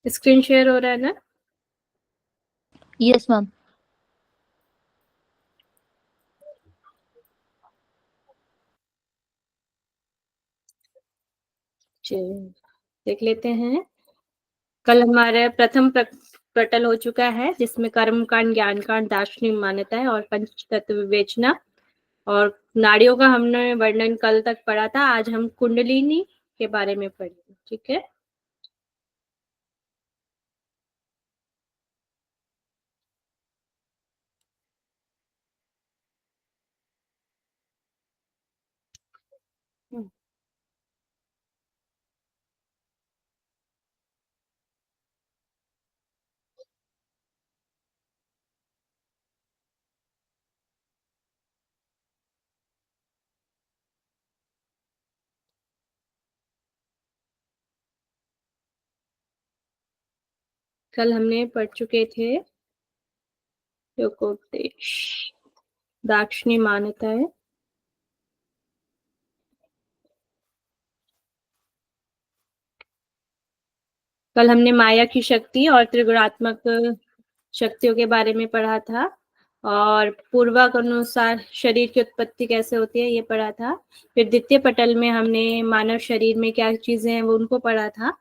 Screen share हो रहा है ना? Yes ma'am. चलिए देख लेते हैं। कल हमारा प्रथम पटल हो चुका है, जिसमें कर्म कांड, ज्ञान कांड, दार्शनिक मान्यताएं और पंच तत्व विवेचना और नाड़ियों का हमने वर्णन कल तक पढ़ा था। आज हम कुंडलिनी के बारे में पढ़ेंगे, ठीक है। कल हमने पढ़ चुके थे योगोपदेश, दार्शनिक मान्यताएं, कल हमने माया की शक्ति और त्रिगुणात्मक शक्तियों के बारे में पढ़ा था, और पूर्वक अनुसार शरीर की उत्पत्ति कैसे होती है ये पढ़ा था। फिर द्वितीय पटल में हमने मानव शरीर में क्या चीजें हैं वो उनको पढ़ा था,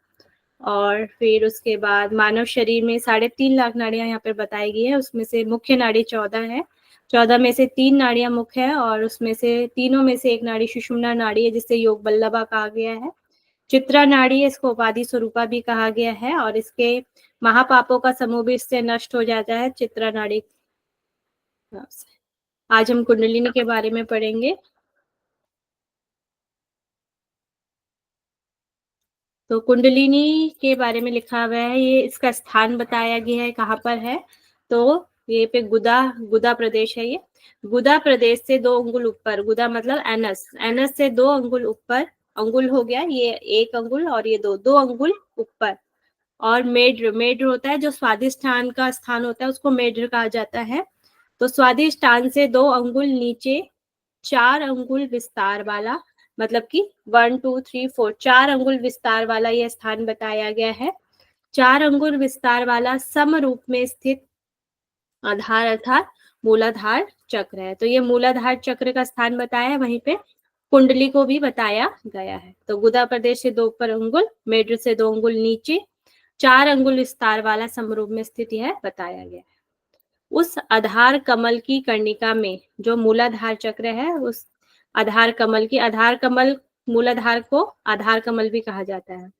और फिर उसके बाद मानव शरीर में 3.5 लाख नाड़ियां यहाँ पर बताई गई है। उसमें से मुख्य नाड़ी 14 है, 14 में से 3 नाड़ियां मुख्य है, और उसमें से तीनों में से एक नाड़ी सुषुम्ना नाड़ी है, जिसे योग बल्लभा कहा गया है। चित्रा नाड़ी, इसको उपाधि स्वरूपा भी कहा गया है, और इसके महापापों का समूह भी इससे नष्ट हो जाता है, चित्रा नाड़ी। आज हम कुंडलिनी के बारे में पढ़ेंगे। तो कुंडलिनी के बारे में लिखा हुआ है, ये इसका स्थान बताया गया है कहाँ पर है। तो ये पे गुदा प्रदेश है। ये गुदा प्रदेश से 2 अंगुल ऊपर, गुदा मतलब एनस, एनस से 2 अंगुल ऊपर, अंगुल हो गया ये 1 अंगुल, और ये 2 अंगुल ऊपर। और मेड्र, मेड्र होता है जो स्वादिष्ठान का स्थान होता है, उसको मेड्र कहा जाता है। तो स्वादिष्ठान से 2 अंगुल नीचे 4 अंगुल विस्तार वाला, मतलब कि 1 2 3 4 4 अंगुल विस्तार वाला यह स्थान बताया गया है। 4 अंगुल विस्तार वाला सम रूप में स्थित आधार अर्थात मूलाधार चक्र है। तो ये मूलाधार चक्र का स्थान बताया है, वहीं पे कुंडली को भी बताया गया है। तो गुदा प्रदेश से 2 ऊपर अंगुल, मेड्र से 2 अंगुल नीचे, 4 अंगुल विस्तार वाला समरूप में स्थित है बताया गया है। उस आधार कमल की कर्णिका में जो मूलाधार चक्र है, उस आधार कमल की, आधार कमल मूलाधार को आधार कमल भी कहा जाता है।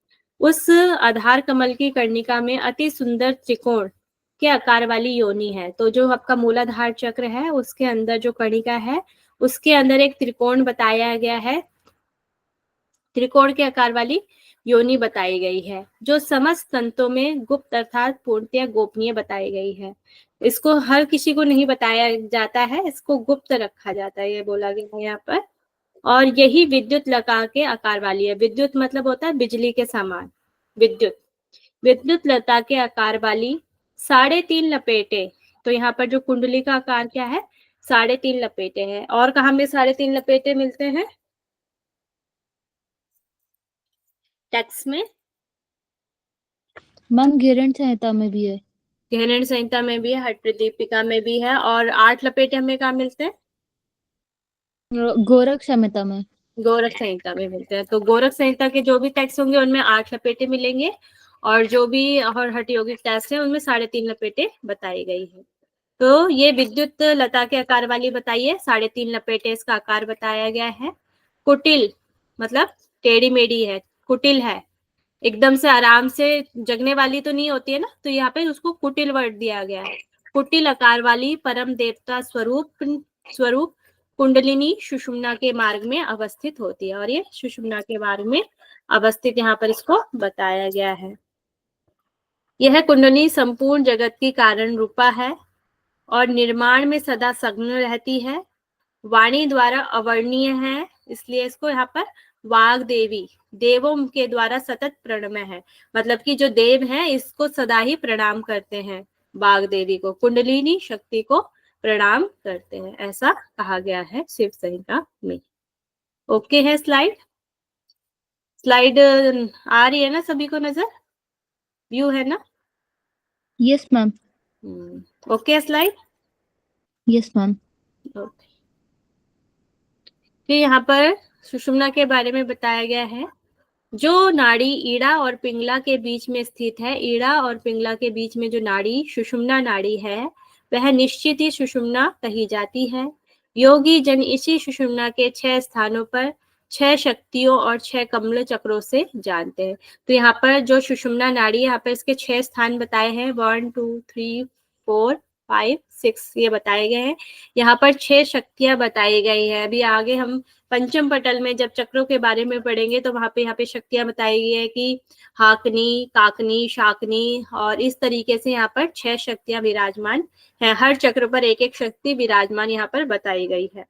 उस आधार कमल की कर्णिका में अति सुंदर त्रिकोण के आकार वाली योनि है। तो जो आपका मूलाधार चक्र है उसके अंदर जो कर्णिका है, उसके अंदर एक त्रिकोण बताया गया है, त्रिकोण के आकार वाली योनि बताई गई है, जो समस्त तंतों में गुप्त अर्थात पूर्णतया गोपनीय बताई गई है। इसको हर किसी को नहीं बताया जाता है, इसको गुप्त रखा जाता है, ये बोला गया है यहाँ पर। और यही विद्युत लता के आकार वाली है। विद्युत मतलब होता है बिजली के समान, विद्युत, विद्युत लता के आकार वाली 3.5 लपेटे। तो यहाँ पर जो कुंडली का आकार क्या है, 3.5 लपेटे हैं। और कहाँ में 3.5 लपेटे मिलते हैं टेक्स्ट में? मैम घेरण संहिता में भी है। गहनन संहिता में भी है, हट प्रदीपिका में भी है, और 8 लपेटे हमें कहाँ मिलते हैं? गोरख संहिता में। गोरख संहिता में मिलते हैं। तो गोरख संहिता के जो भी टेक्स्ट होंगे उनमें 8 लपेटे मिलेंगे, और जो भी और हठ यौगिक टेक्स्ट है उनमें 3.5 लपेटे बताई गई है। तो ये विद्युत लता के आकार वाली बताइए, 3.5 लपेटे इसका आकार बताया गया है। कुटिल मतलब टेढ़ी मेढ़ी है, कुटिल है, एकदम से आराम से जगने वाली तो नहीं होती है ना, तो यहाँ पे उसको कुटिल वर्ड दिया गया है। कुटिल आकार वाली परम देवता स्वरूप कुंडलिनी सुषुम्ना के मार्ग में अवस्थित होती है, और ये सुषुम्ना के मार्ग में अवस्थित यहाँ पर इसको बताया गया है। यह कुंडली संपूर्ण जगत की कारण रूपा है और निर्माण में सदा सघन रहती है, वाणी द्वारा अवर्णीय है, इसलिए इसको यहाँ पर वाग देवी, देवों के द्वारा सतत प्रणमय है, मतलब कि जो देव हैं इसको सदा ही प्रणाम करते हैं, वाग देवी को, कुंडलिनी शक्ति को प्रणाम करते हैं, ऐसा कहा गया है शिव संहिता में। ओके है स्लाइड? स्लाइड आ रही है ना सभी को नजर? व्यू है ना? Yes, ma'am. Okay slide. Yes, ma'am. Okay, फिर यहाँ पर सुषुम्ना के बारे में बताया गया है। जो नाड़ी ईड़ा और पिंगला के बीच में स्थित है, ईड़ा और पिंगला के बीच में जो नाड़ी सुषुम्ना नाड़ी है, वह निश्चित ही सुषुम्ना कही जाती है। योगी जन इसी सुषुम्ना के 6 स्थानों पर 6 शक्तियों और 6 कमल चक्रों से जानते हैं। तो यहाँ पर जो सुषुम्ना नाड़ी है, यहाँ पर इसके 6 स्थान बताए हैं, 1 2 3 4 5 6 ये बताए गए हैं। यहाँ पर 6 शक्तियां बताई गई है। अभी आगे हम पंचम पटल में जब चक्रों के बारे में पढ़ेंगे तो वहां पे यहाँ पे शक्तियां बताई गई है कि हाकनी, काकनी, शाकनी, और इस तरीके से यहाँ पर 6 शक्तियां विराजमान है। हर चक्र पर एक एक शक्ति विराजमान यहाँ पर बताई गई है,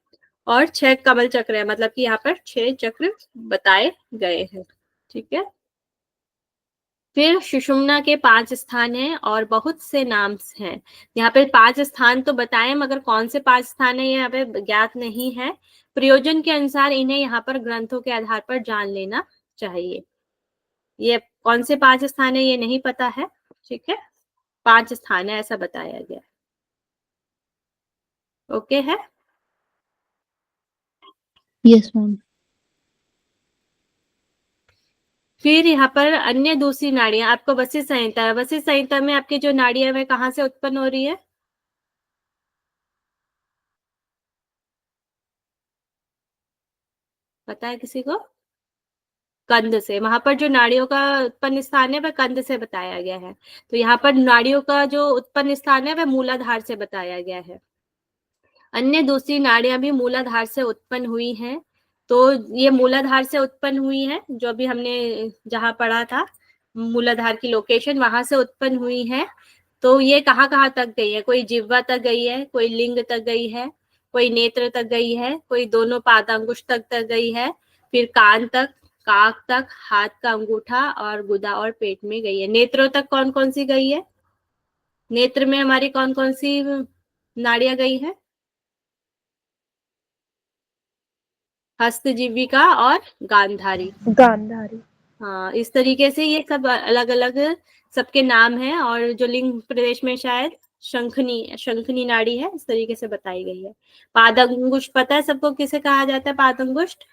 और 6 कमल चक्र है, मतलब कि यहाँ पर 6 चक्र बताए गए हैं। ठीक है, फिर सुषुम्ना के 5 स्थान हैं और बहुत से नाम हैं। यहाँ पे 5 स्थान तो बताए, मगर कौन से 5 स्थान है ये यहाँ पे ज्ञात नहीं है। प्रयोजन के अनुसार इन्हें यहाँ पर ग्रंथों के आधार पर जान लेना चाहिए। ये कौन से 5 स्थान है ये नहीं पता है, ठीक है, 5 स्थान है ऐसा बताया गया। ओके है। Yes, ma'am. फिर यहाँ पर अन्य दूसरी नाड़ियां, आपको वशिष्ठ संहिता है, वशिष्ठ संहिता में आपकी जो नाड़ियां वह कहाँ से उत्पन्न हो रही है? पता है किसी को? कंध से। वहां पर जो नाड़ियों का उत्पन्न स्थान है वह कंध से बताया गया है। तो यहाँ पर नाड़ियों का जो उत्पन्न स्थान है वह मूलाधार से बताया गया है। अन्य दूसरी नाड़ियां भी मूलाधार से उत्पन्न हुई हैं। तो ये मूलाधार से उत्पन्न हुई है, जो भी हमने जहां पढ़ा था मूलाधार की लोकेशन, वहां से उत्पन्न हुई है। तो ये कहाँ कहाँ तक गई है? कोई जिह्वा तक गई है, कोई लिंग तक गई है, कोई नेत्र तक गई है, कोई दोनों पादांगुष्ठ तक गई है, फिर कान तक, काक तक, हाथ का अंगूठा और गुदा और पेट में गई है। नेत्रों तक कौन कौन सी गई है? नेत्र में हमारी कौन कौन सी नाड़ियां गई है? हस्तजीविका और गांधारी। गांधारी। हाँ, इस तरीके से ये सब अलग अलग सबके नाम हैं, और जो लिंग प्रदेश में शायद शंखनी शंखनी नाड़ी है, इस तरीके से बताई गई है। पादंगुष्ठ पता है सबको किसे कहा जाता है? पादंगुष्ठ,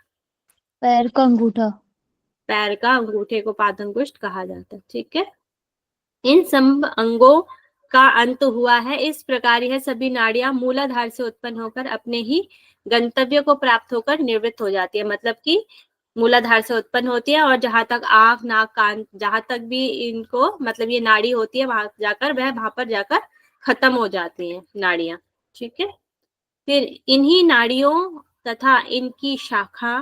पैर का अंगूठा। पैर का अंगूठे को पादंगुष्ठ कहा जाता है। ठीक है, इन सब अंगों का अंत हुआ है। इस प्रकार यह सभी नाड़ियां मूलाधार से उत्पन्न होकर अपने ही गंतव्य को प्राप्त होकर निवृत्त हो जाती है। मतलब कि मूलाधार से उत्पन्न होती है, और जहां तक आंख, नाक, कान, जहां तक भी इनको मतलब ये नाड़ी होती है, वहां पर जाकर खत्म हो जाती हैं नाड़ियां। ठीक है, फिर इन्हीं नाड़ियों तथा इनकी शाखा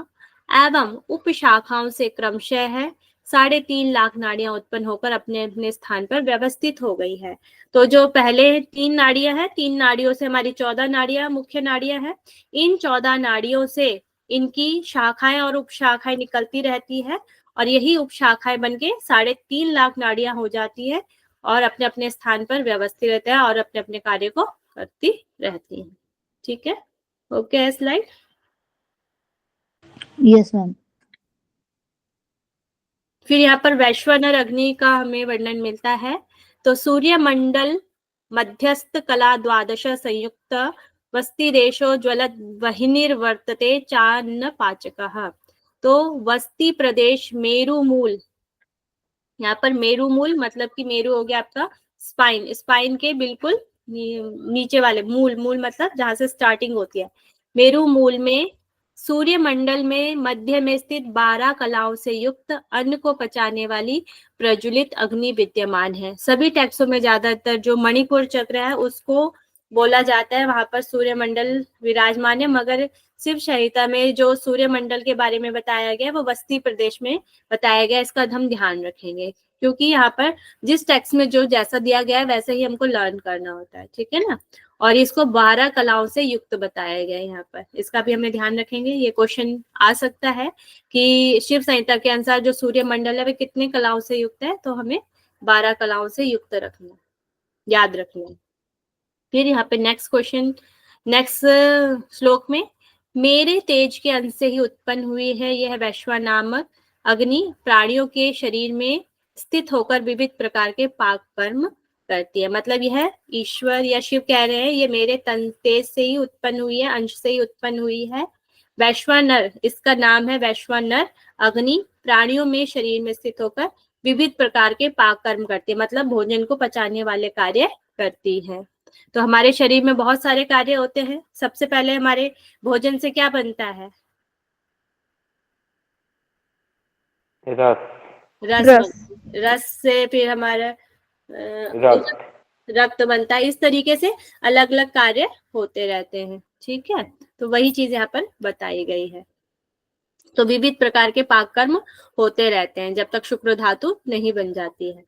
एवं उप शाखाओं से क्रमशः है 3.5 लाख नाड़ियां उत्पन्न होकर अपने अपने स्थान पर व्यवस्थित हो गई है। तो जो पहले 3 नाड़ियां हैं, 3 नाड़ियों से हमारी 14 नाड़ियां मुख्य नाड़ियां हैं। इन 14 नाड़ियों से इनकी शाखाएं और उप शाखाएं निकलती रहती है, और यही उप शाखाएं बनके 3.5 लाख नाड़ियां हो जाती है, और अपने अपने स्थान पर व्यवस्थित रहते हैं और अपने अपने कार्य को करती रहती हैं। ठीक है, ओके स्लाइड। Yes, ma'am. फिर यहाँ पर वैश्वानर अग्नि का हमें वर्णन मिलता है। तो सूर्य मंडल मध्यस्थ कला द्वादश संयुक्त वस्ती देशो ज्वलद वहिर्वर्तते चान्न पाचकः। तो वस्ती प्रदेश मेरु मूल, यहाँ पर मेरु मूल मतलब कि मेरु हो गया आपका स्पाइन, स्पाइन के बिल्कुल नीचे वाले मूल, मूल मतलब जहां से स्टार्टिंग होती है। मेरु मूल में सूर्य मंडल में मध्य में स्थित 12 कलाओं से युक्त अन्न को पचाने वाली प्रज्वलित अग्नि विद्यमान है। सभी टेक्सों में ज्यादातर जो मणिपुर चक्र है उसको बोला जाता है, वहां पर सूर्य मंडल विराजमान है, मगर शिव संहिता में जो सूर्य मंडल के बारे में बताया गया वो वस्ती प्रदेश में बताया गया। इसका हम ध्यान रखेंगे, क्योंकि यहाँ पर जिस टेक्स्ट में जो जैसा दिया गया है वैसे ही हमको लर्न करना होता है। ठीक है ना, और इसको 12 कलाओं से युक्त बताया गया है यहाँ पर, इसका भी हमें ध्यान रखेंगे। ये क्वेश्चन आ सकता है कि शिव संहिता के अनुसार जो सूर्य मंडल है वह कितने कलाओं से युक्त है, तो हमें 12 कलाओं से युक्त रखना, याद रखना है। फिर यहाँ पे नेक्स्ट क्वेश्चन, नेक्स्ट श्लोक में, मेरे तेज के अंश से ही उत्पन्न हुई है यह वैश्वा नामक अग्नि, प्राणियों के शरीर में स्थित होकर विविध प्रकार के पाक कर्म करती है। मतलब यह ईश्वर या शिव कह रहे हैं ये मेरे तन तेज से ही उत्पन्न हुई है, अंश से ही उत्पन्न हुई है। वैश्वानर, इसका नाम है वैश्वानर अग्नि, प्राणियों में शरीर में स्थित होकर विविध प्रकार के पाक कर्म करती है, मतलब भोजन को पचाने वाले कार्य करती है। तो हमारे शरीर में बहुत सारे कार्य होते हैं। सबसे पहले हमारे भोजन से क्या बनता है? रस। रस रस। रस से फिर हमारा रक्त। रक्त बनता है। इस तरीके से अलग अलग कार्य होते रहते हैं। ठीक है, तो वही चीज यहाँ पर बताई गई है। तो विविध प्रकार के पाक कर्म होते रहते हैं जब तक शुक्र धातु नहीं बन जाती है।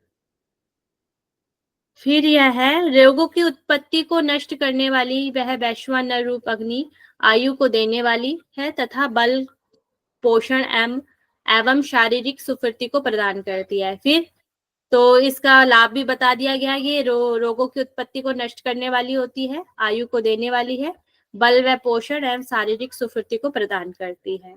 फिर यह है रोगों की उत्पत्ति को नष्ट करने वाली वह वैश्वानर रूप अग्नि आयु को देने वाली है तथा बल पोषण एवं शारीरिक सुफृति को प्रदान करती है। फिर तो इसका लाभ भी बता दिया गया है। ये रोगों की उत्पत्ति को नष्ट करने वाली होती है, आयु को देने वाली है, बल व पोषण एवं शारीरिक सुफृति को प्रदान करती है।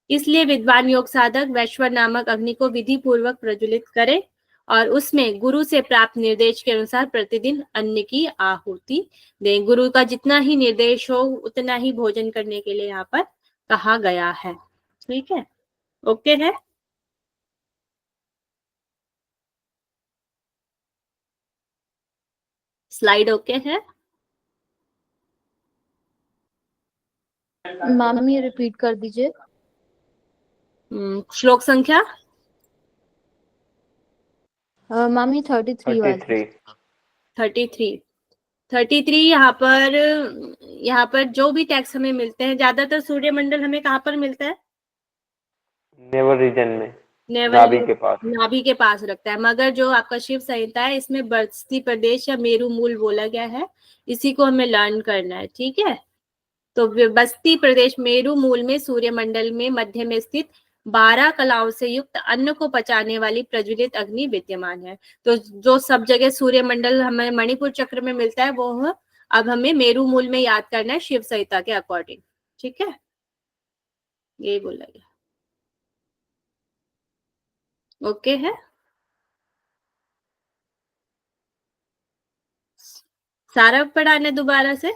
इसलिए विद्वान योग साधक वैश्वर नामक अग्नि को विधि पूर्वक प्रज्वलित करे और उसमें गुरु से प्राप्त निर्देश के अनुसार प्रतिदिन अन्न की आहुति दें। गुरु का जितना ही निर्देश हो उतना ही भोजन करने के लिए यहाँ पर कहा गया है। ठीक है, ओके है। स्लाइड ओके है। मैम ये रिपीट कर दीजिए। श्लोक संख्या मैम ये 33 वाली। 33 यहाँ पर जो भी टैक्स हमें मिलते हैं ज्यादातर सूर्यमंडल हमें कहाँ पर मिलता है? नेवल रीजन में, नेवल नाभि के पास। नाभि के पास रखता है। मगर जो आपका शिव संहिता है इसमें बस्ती प्रदेश या मेरू मूल बोला गया है, इसी को हमें लर्न करना है। ठीक है, तो बस्ती प्रदेश मेरू मूल में सूर्यमंडल में मध्य में स्थित 12 कलाओं से युक्त अन्न को पचाने वाली प्रज्वलित अग्नि विद्यमान है। तो जो सब जगह सूर्यमंडल हमें मणिपुर चक्र में मिलता है वो अब हमें मेरू मूल में याद करना है शिव संहिता के अकॉर्डिंग। ठीक है, यही बोला गया। ओके है। सारा पढ़ाना दोबारा से?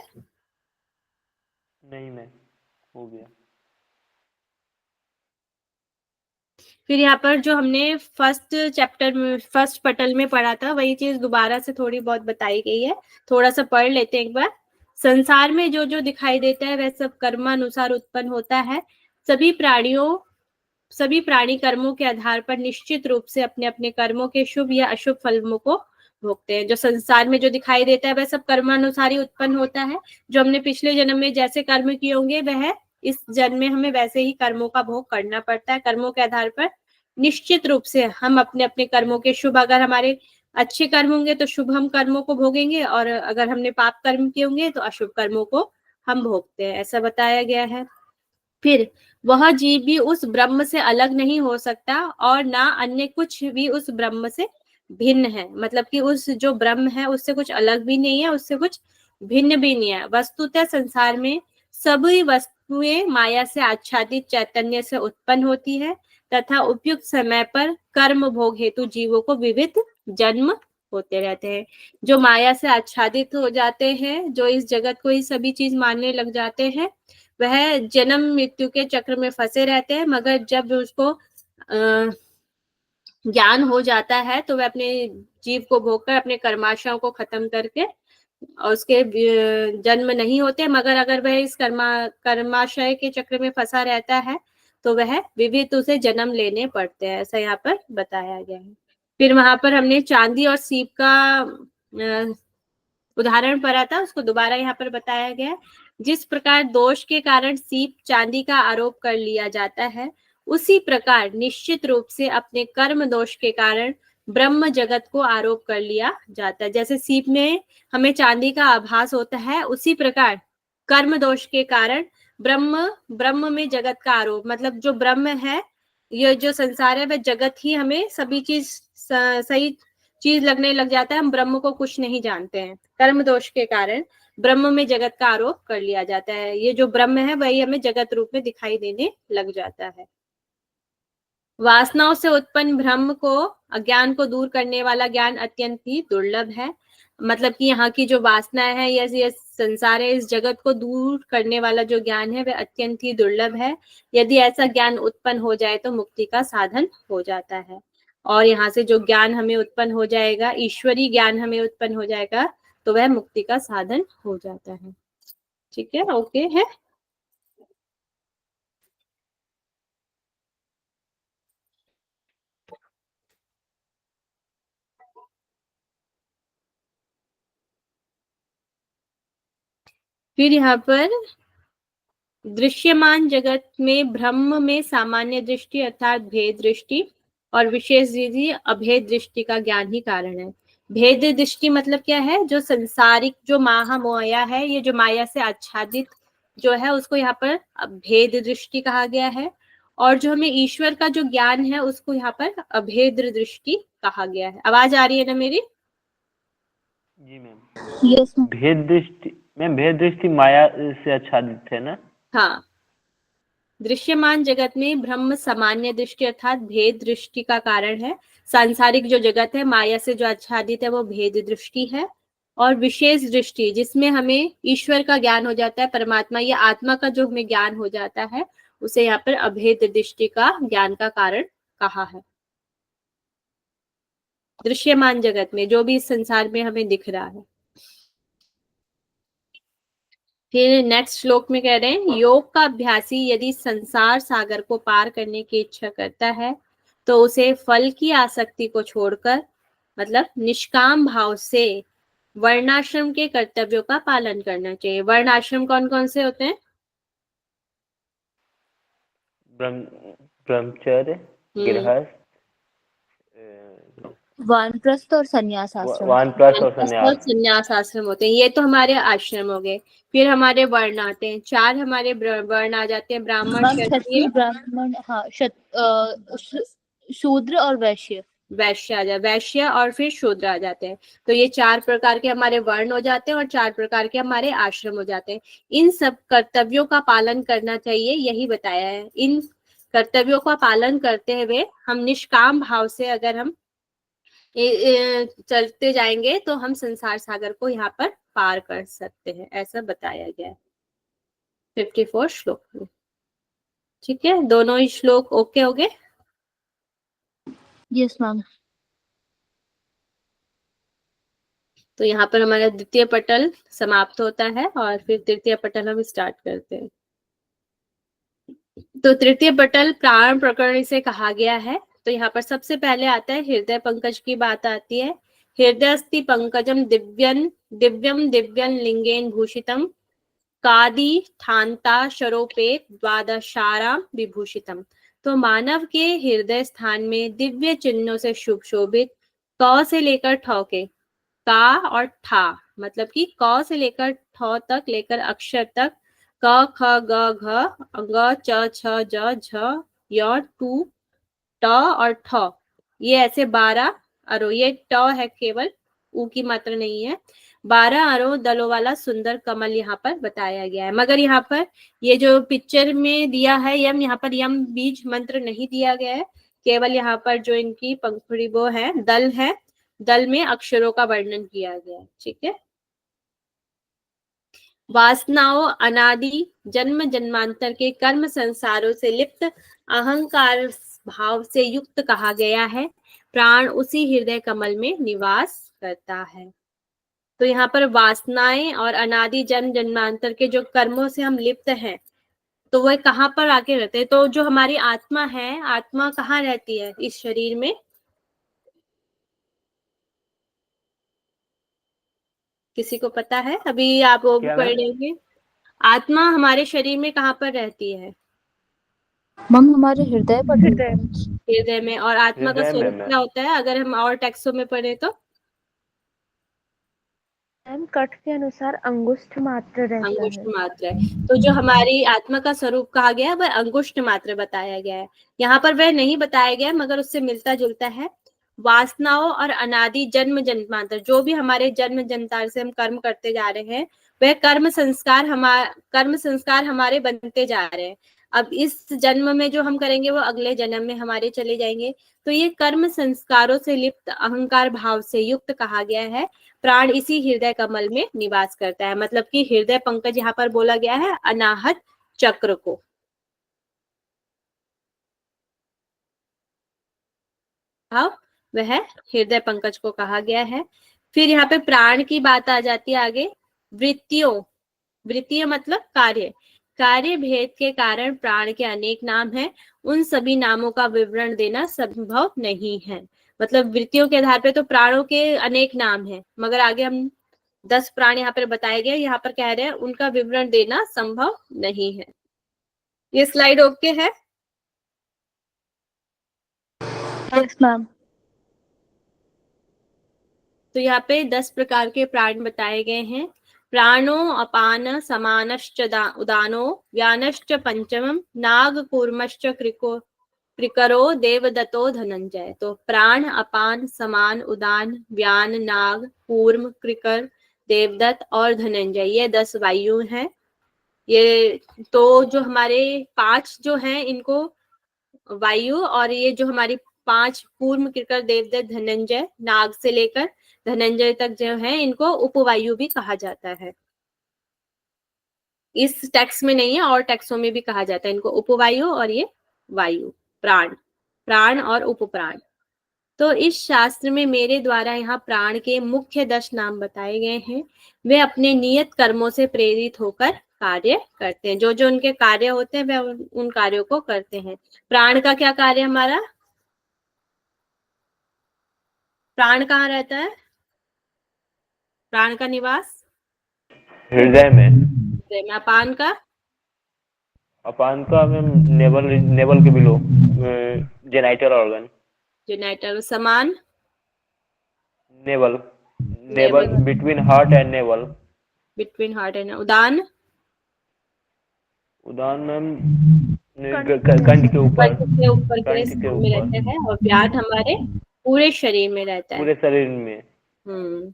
नहीं मैं हो गया। फिर यहाँ पर जो हमने फर्स्ट चैप्टर में फर्स्ट पटल में पढ़ा था वही चीज दोबारा से थोड़ी बहुत बताई गई है। थोड़ा सा पढ़ लेते हैं एक बार। संसार में जो जो दिखाई देता है वह सब कर्मानुसार उत्पन्न होता है। सभी प्राणी कर्मों के आधार पर निश्चित रूप से अपने अपने कर्मों के शुभ या अशुभ फलों को भोगते हैं। जो संसार में जो दिखाई देता है वह सब कर्मानुसार ही उत्पन्न होता है। जो हमने पिछले जन्म में जैसे कर्म किए होंगे वह इस जन्म में हमें वैसे ही कर्मों का भोग करना पड़ता है। कर्मों के आधार पर निश्चित रूप से हम अपने अपने कर्मों के शुभ, अगर हमारे अच्छे कर्म होंगे तो शुभ हम कर्मों को भोगेंगे और अगर हमने पाप कर्म किए होंगे तो अशुभ कर्मों को हम भोगते हैं, ऐसा बताया गया है। फिर वह जीव भी उस ब्रह्म से अलग नहीं हो सकता और ना अन्य कुछ भी उस ब्रह्म से भिन्न है। मतलब कि उस जो ब्रह्म है उससे कुछ अलग भी नहीं है, उससे कुछ भिन्न भी नहीं है। वस्तुतः संसार में सभी वस्तुएं माया से आच्छादित चैतन्य से उत्पन्न होती है तथा उपयुक्त समय पर कर्म भोग हेतु जीवों को विविध जन्म होते रहते हैं। जो माया से आच्छादित हो जाते हैं, जो इस जगत को ही सभी चीज मानने लग जाते हैं, वह जन्म मृत्यु के चक्र में फंसे रहते हैं। मगर जब उसको ज्ञान हो जाता है तो वह अपने जीव को भोगकर अपने कर्माशयों को खत्म करके और उसके जन्म नहीं होते। मगर अगर वह इस कर्माशय के चक्र में फंसा रहता है तो वह विविध उसे जन्म लेने पड़ते हैं, ऐसा यहाँ पर बताया गया है। फिर वहां पर हमने चांदी और सीप का उदाहरण पढ़ा था, उसको दोबारा यहाँ पर बताया गया। जिस प्रकार दोष के कारण सीप चांदी का आरोप कर लिया जाता है, उसी प्रकार निश्चित रूप से अपने कर्म दोष के कारण ब्रह्म जगत को आरोप कर लिया जाता है। जैसे सीप में हमें चांदी का आभास होता है, उसी प्रकार कर्म दोष के कारण ब्रह्म में जगत का आरोप, मतलब जो ब्रह्म है, ये जो संसार है वह जगत ही हमें सभी चीज सही चीज लगने लग जाता है। हम ब्रह्म को कुछ नहीं जानते हैं। कर्म दोष के कारण ब्रह्म में जगत का आरोप कर लिया जाता है। ये जो ब्रह्म है वही हमें जगत रूप में दिखाई देने लग जाता है। वासनाओं से उत्पन्न भ्रम को, अज्ञान को दूर करने वाला ज्ञान अत्यंत ही दुर्लभ है। मतलब कि यहाँ की जो वासना है या ये संसार है, इस जगत को दूर करने वाला जो ज्ञान है वह अत्यंत ही दुर्लभ है। यदि ऐसा ज्ञान उत्पन्न हो जाए तो मुक्ति का साधन हो जाता है। और यहाँ से जो ज्ञान हमें उत्पन्न हो जाएगा, ईश्वरीय ज्ञान हमें उत्पन्न हो जाएगा, तो वह मुक्ति का साधन हो जाता है। ठीक है, ओके है। फिर यहाँ पर दृश्यमान जगत में ब्रह्म में सामान्य दृष्टि अर्थात भेद दृष्टि और विशेष दृष्टि अभेद दृष्टि का ज्ञान ही कारण है। भेद दृष्टि मतलब क्या है? जो संसारिक जो माया मोया है, ये जो माया से आच्छादित जो है उसको यहाँ पर भेद दृष्टि कहा गया है। और जो हमें ईश्वर का जो ज्ञान है उसको यहाँ पर अभेद दृष्टि कहा गया है। आवाज आ रही है ना मेरी? जी मैम। यस भेद दृष्टि माया से आच्छादित है ना? हाँ, दृश्यमान जगत में ब्रह्म सामान्य दृष्टि अर्थात भेद दृष्टि का कारण है। सांसारिक जो जगत है माया से जो आच्छादित है वो भेद दृष्टि है। और विशेष दृष्टि जिसमें हमें ईश्वर का ज्ञान हो जाता है, परमात्मा या आत्मा का जो हमें ज्ञान हो जाता है, उसे यहाँ पर अभेद दृष्टि का ज्ञान का कारण कहा है। दृश्यमान जगत में जो भी इस संसार में हमें दिख रहा है। फिर नेक्स्ट श्लोक में कह रहे हैं, योग का अभ्यासी यदि संसार सागर को पार करने की इच्छा करता है तो उसे फल की आसक्ति को छोड़कर मतलब निष्काम भाव से वर्णाश्रम के कर्तव्यों का पालन करना चाहिए। वर्णाश्रम कौन कौन से होते हैं? ब्रह्मचर्य, गृहस्थ, वानप्रस्थ और संन्यास आश्रम। वानप्रस्थ और और संन्यास आश्रम होते हैं। ये तो हमारे आश्रम हो गए। फिर हमारे वर्ण आते हैं, 4 हमारे वर्ण आ जाते हैं, ब्राह्मण, क्षत्रिय, ब्राह्मण, हाँ, शूद्र और वैश्य। वैश्य आ जाए, वैश्य और फिर शूद्र आ जाते हैं। तो ये 4 प्रकार के हमारे वर्ण हो जाते हैं और 4 प्रकार के हमारे आश्रम हो जाते हैं। इन सब कर्तव्यों का पालन करना चाहिए, यही बताया है। इन कर्तव्यों का पालन करते हुए हम निष्काम भाव से अगर हम चलते जाएंगे तो हम संसार सागर को यहाँ पर पार कर सकते हैं, ऐसा बताया गया है 54 श्लोक में। ठीक है, दोनों ही श्लोक ओके हो गए? Yes ma'am. तो यहाँ पर हमारा द्वितीय पटल समाप्त होता है और फिर तृतीय पटल हम स्टार्ट करते हैं। तो तृतीय पटल प्राण प्रकरण से कहा गया है। तो यहाँ पर सबसे पहले आता है हृदय पंकज की बात आती है। हृदयस्ति पंकजम दिव्यं दिव्यम दिव्यं लिंगेन भूषितम कादि ठान्ता शरोपे द्वादशाराम विभूषितम। तो मानव के हृदय स्थान में दिव्य चिन्हों से शुभ शोभित क से लेकर ठ के का और ठा मतलब कि क से लेकर ठ तक लेकर अक्षर तक क ख ग घ ग च छ ज झ य टू ट और ठ, ये ऐसे 12 अरो, ये ट है केवल, ऊ की मात्रा नहीं है। 12 अरो दलों वाला सुंदर कमल यहाँ पर बताया गया है। मगर यहाँ पर ये जो पिक्चर में दिया है यम, यहाँ पर यम बीज मंत्र नहीं दिया गया है। केवल यहाँ पर जो इनकी पंखुड़ी वो है, दल है, दल में अक्षरों का वर्णन किया गया है। ठीक है। वासनाओं अनादि जन्म जन्मांतर के कर्म संसारों से लिप्त अहंकार भाव से युक्त कहा गया है। प्राण उसी हृदय कमल में निवास करता है। तो यहाँ पर वासनाएं और अनादि जन्म जन्मांतर के जो कर्मों से हम लिप्त हैं, तो वह कहाँ पर आके रहते हैं? तो जो हमारी आत्मा है, आत्मा कहाँ रहती है इस शरीर में? किसी को पता है? अभी आप वो भी पढ़ेंगे। आत्मा हमारे शरीर में कहाँ पर रहती है? मम हमारे हृदय पर। हृदय में। और आत्मा का स्वरूप क्या होता है अगर हम और टेक्सों में पढ़े तो? कठ के अनुसार अंगुष्ठ मात्र रहता है। अंगुष्ठ मात्र है। तो जो हमारी आत्मा का स्वरूप कहा गया है वह अंगुष्ठ मात्र बताया गया है। यहाँ पर वह नहीं बताया गया मगर उससे मिलता जुलता है। वासनाओं और अनादि जन्म जन्मांतर, जो भी हमारे जन्म जन्मांतर से हम कर्म करते जा रहे हैं, वह कर्म संस्कार हमारे बनते जा रहे हैं। अब इस जन्म में जो हम करेंगे वो अगले जन्म में हमारे चले जाएंगे। तो ये कर्म संस्कारों से लिप्त अहंकार भाव से युक्त कहा गया है। प्राण इसी हृदय कमल में निवास करता है, मतलब कि हृदय पंकज यहाँ पर बोला गया है अनाहत चक्र को। हाँ, वह हृदय पंकज को कहा गया है। फिर यहाँ पे प्राण की बात आ जाती है आगे। वृत्तियों, वृत्तियां मतलब कार्य, कार्य भेद के कारण प्राण के अनेक नाम हैं। उन सभी नामों का विवरण देना संभव नहीं है। मतलब वृत्तियों के आधार पे तो प्राणों के अनेक नाम हैं, मगर आगे हम 10 प्राण यहाँ पर बताए गए, यहाँ पर कह रहे हैं उनका विवरण देना संभव नहीं है। ये स्लाइड ओके है? Yes ma'am. तो यहाँ पे 10 प्रकार के प्राण बताए गए हैं। प्राणो अपान समानश्च उदानो व्यानश्च पंचमम नाग कूर्मश्च कृकरो देवदत्तो धनंजय। तो प्राण, अपान, समान, उदान, व्यान, नाग, कूर्म, कृकर, देवदत्त और धनंजय, ये 10 वायु हैं। ये तो जो हमारे 5 जो हैं इनको वायु, और ये जो हमारी 5 कूर्म, कृकर, देवदत्त, धनंजय, नाग से लेकर धनंजय तक जो है इनको उपवायु भी कहा जाता है। इस टेक्स्ट में नहीं है, और टेक्सों में भी कहा जाता है इनको उपवायु, और ये वायु, प्राण, प्राण और उपप्राण। तो इस शास्त्र में मेरे द्वारा यहाँ प्राण के मुख्य 10 नाम बताए गए हैं। वे अपने नियत कर्मों से प्रेरित होकर कार्य करते हैं। जो जो उनके कार्य होते हैं वे उन कार्यों को करते हैं। प्राण का क्या कार्य हमारा? प्राण कहाँ रहता है? प्राण का निवास हृदय में। हृदय में। अपान का? अपान का मैम नेवल, नेवल के बिलो, जेनाइटल ऑर्गन। जेनाइटल। समान? Naval, naval between heart and naval. Between heart and. Udaan? Udaan ma'am कंठ के ऊपर, कंठ के ऊपर के कंठ के स्थान में ऊपर, रहता है, और व्याध हमारे पूरे शरीर में रहता है। पूरे शरीर में।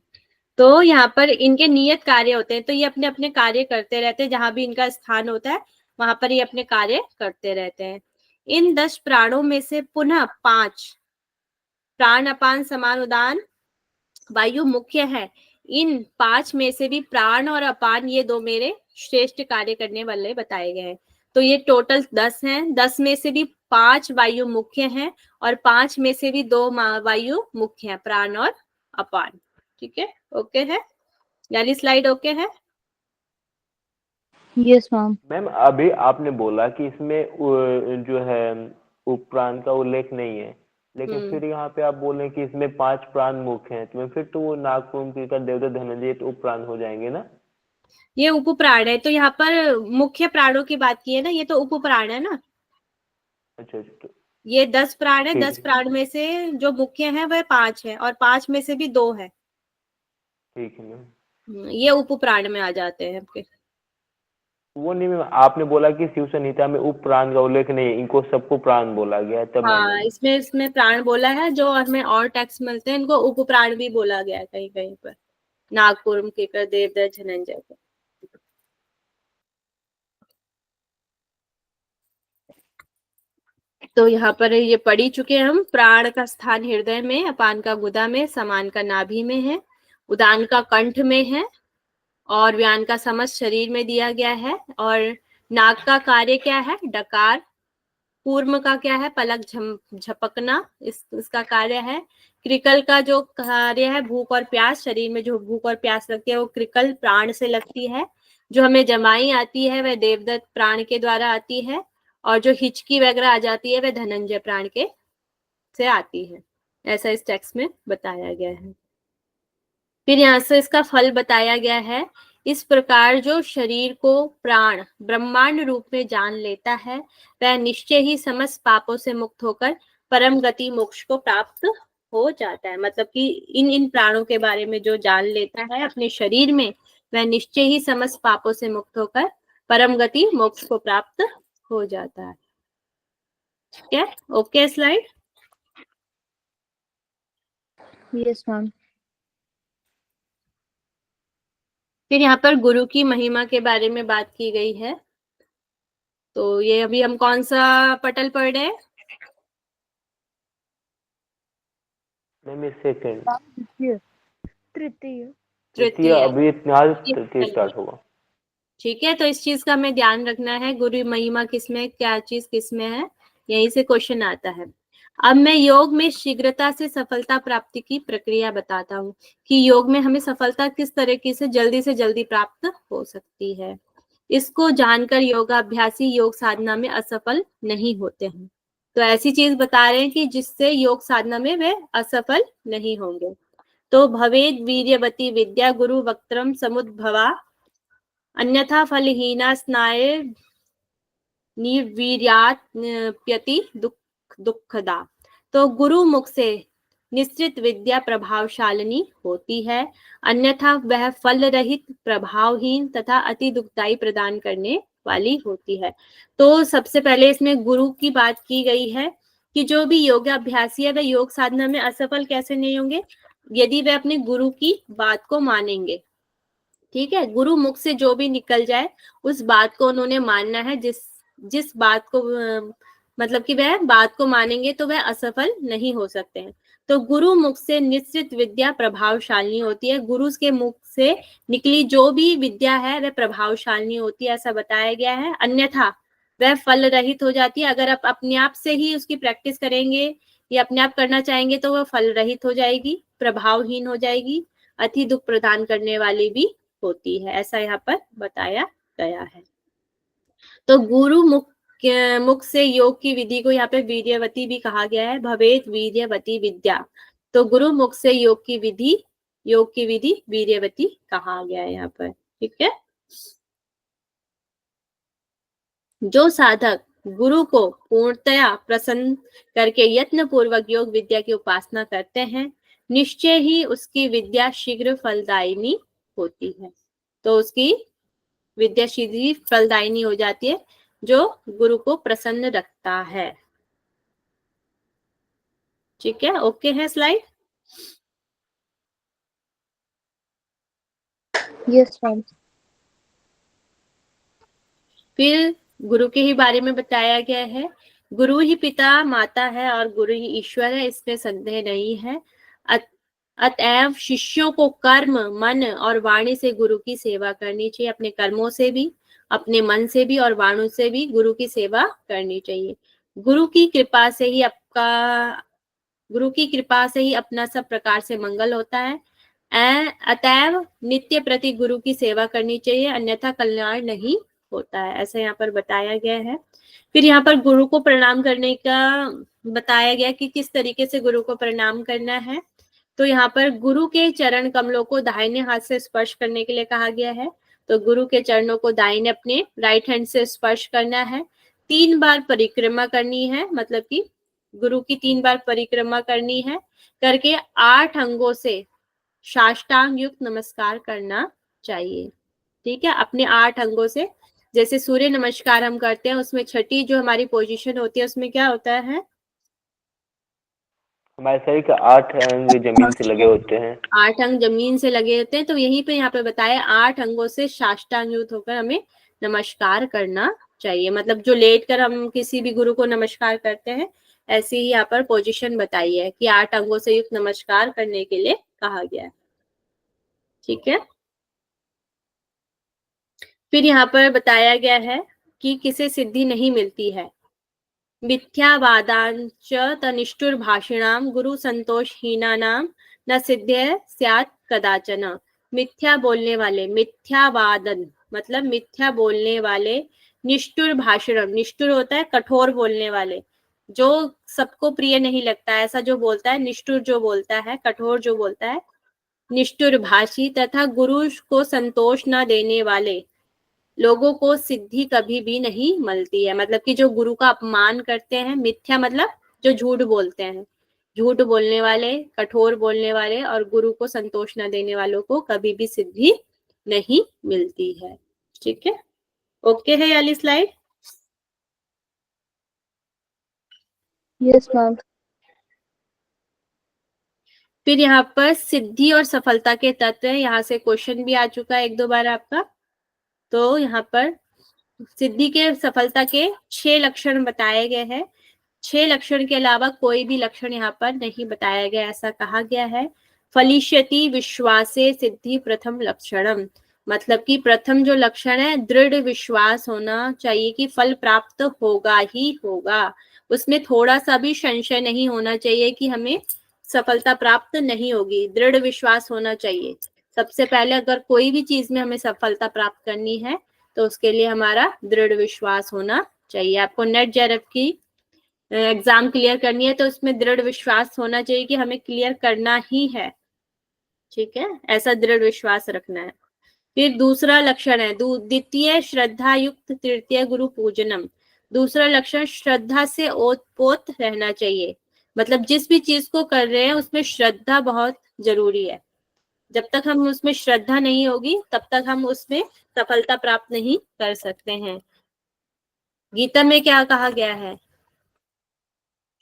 तो यहाँ पर इनके नियत कार्य होते हैं, तो ये अपने अपने कार्य करते रहते हैं। जहां भी इनका स्थान होता है वहां पर ये अपने कार्य करते रहते हैं। इन 10 प्राणों में से पुनः 5 प्राण, अपान, समान, उदान, वायु मुख्य है। इन 5 में से भी प्राण और अपान, ये 2 मेरे श्रेष्ठ कार्य करने वाले बताए गए हैं। तो ये टोटल 10 हैं। 10 में से भी 5 वायु मुख्य हैं, और 5 में से भी 2 वायु मुख्य हैं, प्राण और अपान। ठीक है, ओके है? यानी स्लाइड ओके है? Yes ma'am. मैम अभी आपने बोला कि इसमें जो है उपप्राण का उल्लेख नहीं है, लेकिन फिर यहाँ पे आप बोल रहे हैं कि इसमें 5 प्राण मुख्य हैं, तो फिर तो वो नागपुर कृकर, देवदत्त, धनंजय तो उपप्राण हो जाएंगे ना? ये उपप्राण है, तो यहाँ पर मुख्य प्राणों की बात की है ना, ये तो उपप्राण है ना। अच्छा अच्छा, तो ये 10 प्राण है। ठीक 10 है, प्राण में से जो मुख्य है वह 5 है, और 5 में से भी 2 है। ठीक है मैम। ये उपप्राण में आ जाते हैं आपके। वो नहीं मैम, आपने बोला कि शिव संहिता में उपप्राण का उल्लेख नहीं है, इनको सबको प्राण बोला गया है, तब मैंने। हाँ, इसमें प्राण बोला है। जो हमें और टेक्स्ट मिलते हैं इनको उपप्राण भी बोला गया है कहीं कहीं पर, नागपुर, केकर, देवदत्त, धनंजय को। तो यहाँ पर ये पढ़ी चुके हैं हम। प्राण का स्थान हृदय में, अपान का गुदा में, समान का नाभि में है, उदान का कंठ में है, और व्यान का समस्त शरीर में दिया गया है। और नाक का कार्य क्या है? डकार। कूर्म का क्या है? पलक झपकना, इसका कार्य है। कृकल का जो कार्य है भूख और प्यास, शरीर में जो भूख और प्यास लगती है वो कृकल प्राण से लगती है। जो हमें जमाई आती है वह देवदत्त प्राण के द्वारा आती है, और जो हिचकी वगैरह आ जाती है वह धनंजय प्राण के से आती है। ऐसा इस टेक्स्ट में बताया गया है। फिर यहाँ से इसका फल बताया गया है। इस प्रकार जो शरीर को प्राण ब्रह्मांड रूप में जान लेता है वह निश्चय ही समस्त पापों से मुक्त होकर परम गति मोक्ष को प्राप्त हो जाता है। मतलब कि इन प्राणों के बारे में जो जान लेता है अपने शरीर में, वह निश्चय ही समस्त पापों से मुक्त होकर परम गति मोक्ष को प्राप्त हो जाता है। ठीक है, ओके स्लाइड। Yes ma'am. फिर यहाँ पर गुरु की महिमा के बारे में बात की गई है। तो ये अभी हम कौन सा पटल पढ़ रहे हैं? मैम सेकंड, द्वितीय। तृतीय। तृतीय, अभी आज तृतीय चलिए, स्टार्ट होगा। ठीक है। तो इस चीज का हमें ध्यान रखना है, गुरु महिमा किसमें, क्या चीज किसमें है, यहीं से क्वेश्चन आता है। अब मैं योग में शीघ्रता से सफलता प्राप्ति की प्रक्रिया बताता हूँ कि योग में हमें सफलता किस तरीके से जल्दी प्राप्त हो सकती है। इसको जानकर योगाभ्यासी योग साधना में असफल नहीं होते हैं। तो ऐसी चीज बता रहे हैं कि जिससे योग साधना में वे असफल नहीं होंगे। तो भवेद वीर्यवती विद्या गुरु वक्त्रम समुद्भवा अन्यथा फलहीना स्नाय निर्वीर्याप्यति दुखदा। तो गुरु मुख से निश्चित विद्या प्रभावशालिनी होती है, अन्यथा वह फल रहित, प्रभावहीन तथा अति दुखदायी प्रदान करने वाली होती है। तो सबसे पहले इसमें गुरु की बात की गई है कि जो भी योगाभ्यासी है वह योग साधना में असफल कैसे नहीं होंगे, यदि वे अपने गुरु की बात को मानेंगे। ठीक है, गुरु मुख से जो भी निकल जाए उस बात को उन्होंने मानना है। जिस जिस बात को मतलब कि वह बात को मानेंगे तो वह असफल नहीं हो सकते हैं। तो गुरु मुख से निश्चित विद्या प्रभावशालिनी होती है। गुरु के मुख से निकली जो भी विद्या है वह प्रभावशालिनी होती है, ऐसा बताया गया है। अन्यथा वह फल रहित हो जाती है। अगर आप अपने आप से ही उसकी प्रैक्टिस करेंगे या अपने आप करना चाहेंगे तो वह फल रहित हो जाएगी, प्रभावहीन हो जाएगी, अति दुख प्रदान करने वाली भी होती है, ऐसा यहाँ पर बताया गया है। तो गुरु मुख से योग की विधि को यहाँ पे वीर्यवती भी कहा गया है, भवेत वीर्यवती विद्या। तो गुरु मुख से योग की विधि वीर्यवती कहा गया है यहाँ पर। ठीक है, जो साधक गुरु को पूर्णतया प्रसन्न करके यत्न पूर्वक योग विद्या की उपासना करते हैं, निश्चय ही उसकी विद्या शीघ्र फलदायिनी होती है। तो उसकी विद्या शीघ्र फलदायिनी हो जाती है जो गुरु को प्रसन्न रखता है। ठीक है, ओके है स्लाइड? Yes ma'am. फिर गुरु के ही बारे में बताया गया है। गुरु ही पिता माता है और गुरु ही ईश्वर है, इसमें संदेह नहीं है। अतएव शिष्यों को कर्म, मन और वाणी से गुरु की सेवा करनी चाहिए। अपने कर्मों से भी, अपने मन से भी और वाणी से भी गुरु की सेवा करनी चाहिए। गुरु की कृपा से ही अपना सब प्रकार से मंगल होता है। अतएव नित्य प्रति गुरु की सेवा करनी चाहिए, अन्यथा कल्याण नहीं होता है, ऐसा यहाँ पर बताया गया है। फिर यहाँ पर गुरु को प्रणाम करने का बताया गया कि किस तरीके से गुरु को प्रणाम करना है। तो यहाँ पर गुरु के चरण कमलों को दाहिने हाथ से स्पर्श करने के लिए कहा गया है। तो गुरु के चरणों को दाहिने अपने राइट हैंड से स्पर्श करना है। 3 बार परिक्रमा करनी है, मतलब कि गुरु की 3 बार परिक्रमा करनी है, करके 8 अंगों से साष्टांग युक्त नमस्कार करना चाहिए। ठीक है, अपने 8 अंगों से, जैसे सूर्य नमस्कार हम करते हैं उसमें छठी जो हमारी पोजीशन होती है उसमें क्या होता है, हमारे शरीर के 8 अंग जमीन से लगे होते हैं। 8 अंग जमीन से लगे होते हैं। तो यहीं पे यहाँ पे बताया 8 अंगों से साष्टांग युक्त होकर हमें नमस्कार करना चाहिए। मतलब जो लेट कर हम किसी भी गुरु को नमस्कार करते हैं, ऐसे ही यहाँ पर पोजीशन बताई है कि 8 अंगों से युक्त नमस्कार करने के लिए कहा गया है। ठीक है, फिर यहाँ पर बताया गया है कि किसे सिद्धि नहीं मिलती है। मिथ्यावादांच तनिष्ठुर भाषिणाम गुरु संतोषहीनानाम न सिद्ध्य स्यात् कदाचन। मिथ्या बोलने वाले, मिथ्यावादन मतलब मिथ्या बोलने वाले, निष्ठुर भाषण, निष्ठुर होता है कठोर बोलने वाले, जो सबको प्रिय नहीं लगता है, ऐसा जो बोलता है, निष्ठुर जो बोलता है, कठोर जो बोलता है, निष्ठुर भाषी तथा गुरु को संतोष न देने वाले लोगों को सिद्धि कभी भी नहीं मिलती है। मतलब कि जो गुरु का अपमान करते हैं, मिथ्या मतलब जो झूठ बोलते हैं, झूठ बोलने वाले, कठोर बोलने वाले और गुरु को संतोष न देने वालों को कभी भी सिद्धि नहीं मिलती है। ठीक है, ओके है वाली स्लाइड? Yes ma'am. फिर यहाँ पर सिद्धि और सफलता के तत्व है, यहाँ से क्वेश्चन भी आ चुका है 1-2 बार आपका। तो यहाँ पर सिद्धि के सफलता के 6 लक्षण बताए गए हैं। 6 लक्षण के अलावा कोई भी लक्षण यहाँ पर नहीं बताया गया, ऐसा कहा गया है। फलिष्यति विश्वासे सिद्धि प्रथम लक्षणम, मतलब कि प्रथम जो लक्षण है दृढ़ विश्वास होना चाहिए कि फल प्राप्त होगा ही होगा। उसमें थोड़ा सा भी संशय नहीं होना चाहिए कि हमें सफलता प्राप्त नहीं होगी, दृढ़ विश्वास होना चाहिए। सबसे पहले अगर कोई भी चीज में हमें सफलता प्राप्त करनी है तो उसके लिए हमारा दृढ़ विश्वास होना चाहिए। आपको नेट जेआरएफ की एग्जाम क्लियर करनी है तो उसमें दृढ़ विश्वास होना चाहिए कि हमें क्लियर करना ही है, ठीक है, ऐसा दृढ़ विश्वास रखना है। फिर दूसरा लक्षण है द्वितीय श्रद्धा युक्त तृतीय गुरु पूजनम। दूसरा लक्षण श्रद्धा से ओतपोत रहना चाहिए, मतलब जिस भी चीज को कर रहे हैं उसमें श्रद्धा बहुत जरूरी है। जब तक हम उसमें श्रद्धा नहीं होगी तब तक हम उसमें सफलता प्राप्त नहीं कर सकते हैं। गीता में क्या कहा गया है?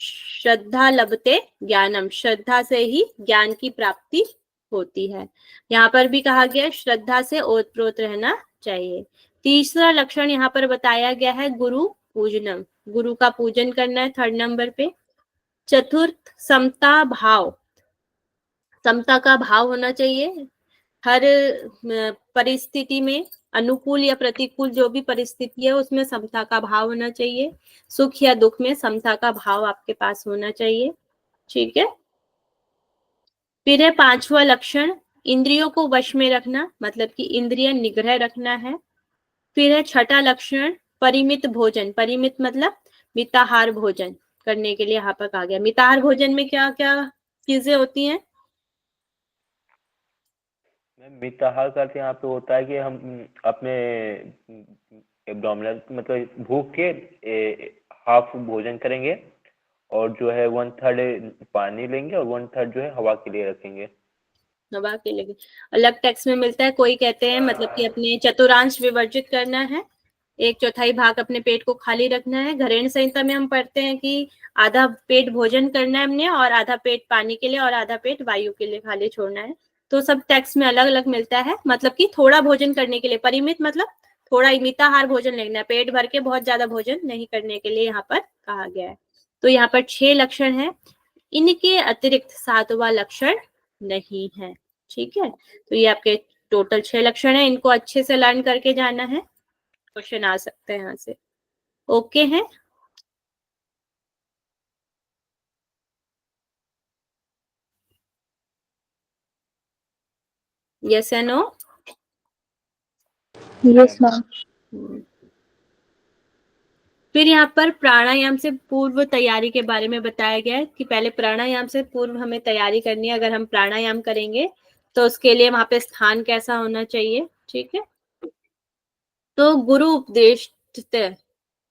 श्रद्धा लभते ज्ञानम, श्रद्धा से ही ज्ञान की प्राप्ति होती है। यहाँ पर भी कहा गया श्रद्धा से ओतप्रोत रहना चाहिए। तीसरा लक्षण यहाँ पर बताया गया है गुरु पूजनम, गुरु का पूजन करना है 3rd नंबर पे। चतुर्थ समता भाव, समता का भाव होना चाहिए हर परिस्थिति में, अनुकूल या प्रतिकूल जो भी परिस्थिति है उसमें समता का भाव होना चाहिए। सुख या दुख में समता का भाव आपके पास होना चाहिए, ठीक है। फिर है 5वां लक्षण इंद्रियों को वश में रखना, मतलब कि इंद्रिय निग्रह रखना है। फिर है 6ठा लक्षण परिमित भोजन, परिमित मतलब मिताहार भोजन करने के लिए यहाँ पर कहा गया। मिताहार भोजन में क्या क्या चीजें होती हैं? मिताहार का अर्थ यहाँ पे होता है कि हम अपने एब्डोमिनल मतलब भूख के हाफ भोजन करेंगे और जो है 1/3 पानी लेंगे और 1/3 जो है हवा के लिए रखेंगे। हवा के लिए अलग टेक्स्ट में मिलता है। कोई कहते हैं मतलब कि अपने चतुरांश विवर्जित करना है, 1/4 भाग अपने पेट को खाली रखना है। घरेण संहिता में हम पढ़ते हैं कि आधा पेट भोजन करना है हमने और आधा पेट पानी के लिए और आधा पेट वायु के लिए खाली छोड़ना है। तो सब टेक्स्ट में अलग अलग मिलता है, मतलब कि थोड़ा भोजन करने के लिए। परिमित मतलब थोड़ा मिताहार भोजन लेना है, पेट भर के बहुत ज्यादा भोजन नहीं करने के लिए यहाँ पर कहा गया है। तो यहाँ पर 6 लक्षण है, इनके अतिरिक्त 7वां लक्षण नहीं है, ठीक है। तो ये आपके टोटल 6 लक्षण है, इनको अच्छे से लर्न करके जाना है, क्वेश्चन आ सकते हैं यहाँ से। ओके है? यस या नो? Yes, ma'am. फिर यहाँ पर प्राणायाम से पूर्व तैयारी के बारे में बताया गया है कि पहले प्राणायाम से पूर्व हमें तैयारी करनी है। अगर हम प्राणायाम करेंगे तो उसके लिए वहां पे स्थान कैसा होना चाहिए, ठीक है। तो गुरु उपदेश,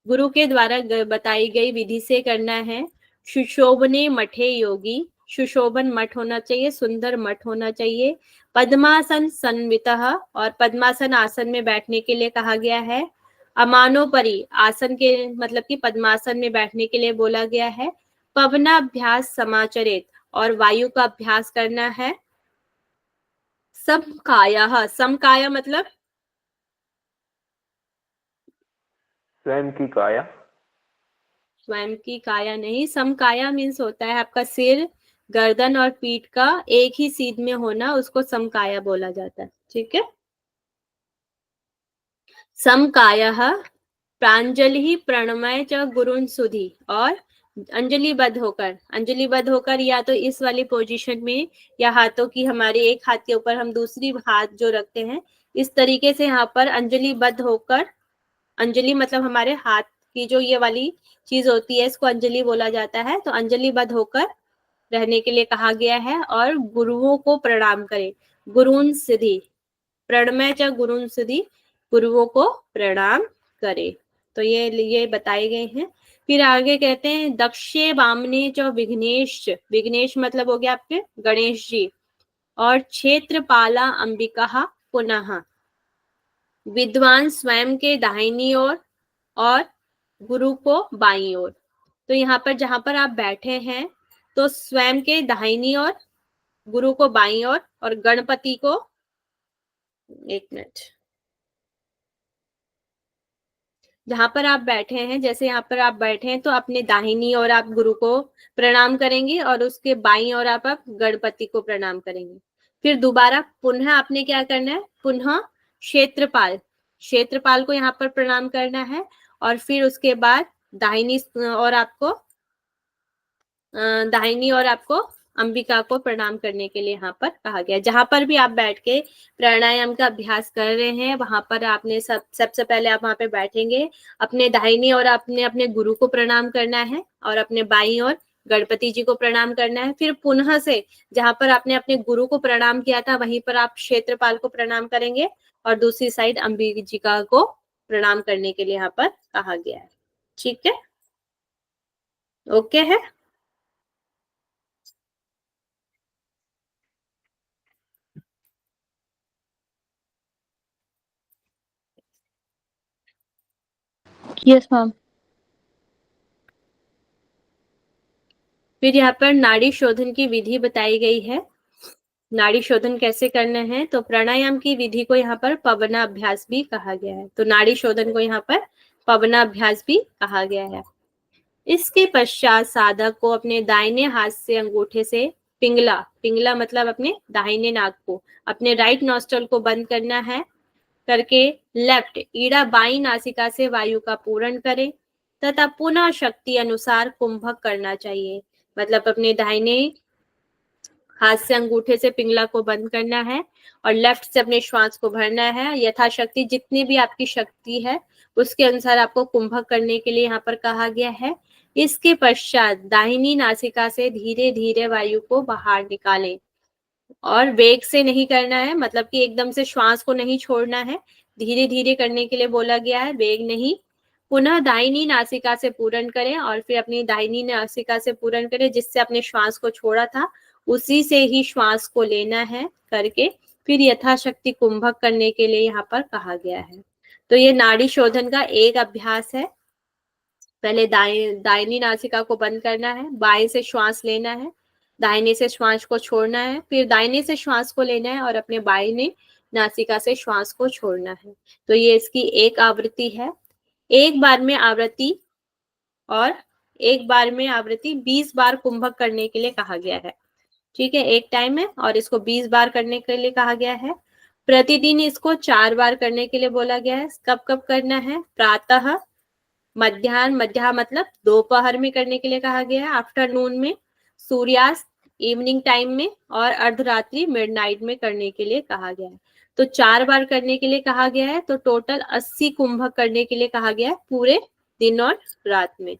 गुरु के द्वारा बताई गई विधि से करना है। सुशोभने मठे योगी, सुशोभन मठ होना चाहिए, सुंदर मठ होना चाहिए। पद्मासन संवितः, और पद्मासन आसन में बैठने के लिए कहा गया है। अमानोपरी आसन के मतलब कि पद्मासन में बैठने के लिए बोला गया है। पवनाभ्यास समाचरित, और वायु का अभ्यास करना है। समकाया, समकाया मतलब स्वयं की काया। स्वयं की काया नहीं, समकाया मीन्स होता है आपका सिर, गर्दन और पीठ का एक ही सीध में होना, उसको समकाया बोला जाता है, ठीक है। समकायः प्रांजलि प्रणमय च गुरुन् सुधि, और अंजलिबद्ध होकर, अंजलिबद्ध होकर या तो इस वाली पोजीशन में या हाथों की हमारे एक हाथ के ऊपर हम दूसरी हाथ जो रखते हैं इस तरीके से यहाँ पर अंजलिबद्ध होकर, अंजलि मतलब हमारे हाथ की जो ये वाली चीज होती है इसको अंजलि बोला जाता है। तो अंजलिबद्ध होकर रहने के लिए कहा गया है और गुरुओं को प्रणाम करें। गुरुन् सिद्धि, प्रणमय च गुरुन् सिद्धि, गुरुओं को प्रणाम करे। तो ये बताए गए हैं। फिर आगे कहते हैं दक्षे वामने च विघ्नेश, विघ्नेश मतलब हो गया आपके गणेश जी, और क्षेत्रपाला अंबिका पुनः, विद्वान स्वयं के दाहिनी ओर और गुरु को बाईं ओर। तो यहाँ पर जहां पर आप बैठे हैं तो स्वयं के दाहिनी ओर, गुरु को बाईं ओर और गणपति को, एक मिनट, जहां पर आप बैठे हैं, जैसे यहाँ पर आप बैठे हैं तो अपने दाहिनी और आप गुरु को प्रणाम करेंगे और उसके बाईं और आप गणपति को प्रणाम करेंगे। फिर दोबारा पुनः आपने क्या करना है, पुनः क्षेत्रपाल क्षेत्रपाल को यहाँ पर प्रणाम करना है और फिर उसके बाद दाहिनी और आपको अंबिका को प्रणाम करने के लिए यहाँ पर कहा गया। जहां पर भी आप बैठ के प्राणायाम का अभ्यास कर रहे हैं वहां पर आपने सबसे पहले आप वहां पे बैठेंगे, अपने दाहिनी और अपने गुरु को प्रणाम करना है और अपने बाईं और गणपति जी को प्रणाम करना है। फिर पुनः से जहां पर आपने अपने गुरु को प्रणाम किया था वहीं पर आप क्षेत्रपाल को प्रणाम करेंगे और दूसरी साइड अंबिका को प्रणाम करने के लिए यहाँ पर कहा गया है। ठीक है, ओके है। Yes, ma'am. फिर यहाँ पर नाड़ी शोधन की विधि बताई गई है। नाड़ी शोधन कैसे करना है, तो प्राणायाम की विधि को यहाँ पर पवनाभ्यास भी कहा गया है। तो नाड़ी शोधन को यहाँ पर पवनाभ्यास भी कहा गया है। इसके पश्चात साधक को अपने दाहिने हाथ से अंगूठे से पिंगला मतलब अपने दाहिने नाक को, अपने राइट नॉस्ट्रल को बंद करना है करके लेफ्ट ईड़ा बाई नासिका से वायु का पूरण करें तथा पुनः शक्ति अनुसार कुंभक करना चाहिए। मतलब अपने दाहिने हाथ से अंगूठे से पिंगला को बंद करना है और लेफ्ट से अपने श्वास को भरना है। यथाशक्ति जितनी भी आपकी शक्ति है उसके अनुसार आपको कुंभक करने के लिए यहाँ पर कहा गया है। इसके पश्चात दाहिनी नासिका से धीरे धीरे वायु को बाहर निकालें और वेग से नहीं करना है, मतलब कि एकदम से श्वास को नहीं छोड़ना है, धीरे धीरे करने के लिए बोला गया है, वेग नहीं। पुनः दाहिनी नासिका से पूरण करें और फिर अपनी दाहिनी नासिका से पूरण करें, जिससे अपने श्वास को छोड़ा था उसी से ही श्वास को लेना है करके फिर यथाशक्ति कुंभक करने के लिए यहाँ पर कहा गया है। तो ये नाड़ी शोधन का एक अभ्यास है। पहले दाहिनी नासिका को बंद करना है, बाएं से श्वास लेना है, दाहिने से श्वास को छोड़ना है, फिर दाहिने से श्वास को लेना है और अपने बाईं नासिका से श्वास को छोड़ना है। तो ये इसकी एक आवृत्ति है। एक बार में आवृत्ति 20 बार कुंभक करने के लिए कहा गया है। ठीक है, एक टाइम है और इसको 20 बार करने के लिए कहा गया है। प्रतिदिन इसको 4 बार करने के लिए बोला गया है। कब कब करना है, प्रातः, मध्याह्न मतलब दोपहर में करने के लिए कहा गया है, आफ्टरनून में, सूर्यास्त इवनिंग टाइम में और अर्धरात्रि मिडनाइट में करने के लिए कहा गया है। तो 4 बार करने के लिए कहा गया है, तो टोटल 80 कुंभक करने के लिए कहा गया है पूरे दिन और रात में।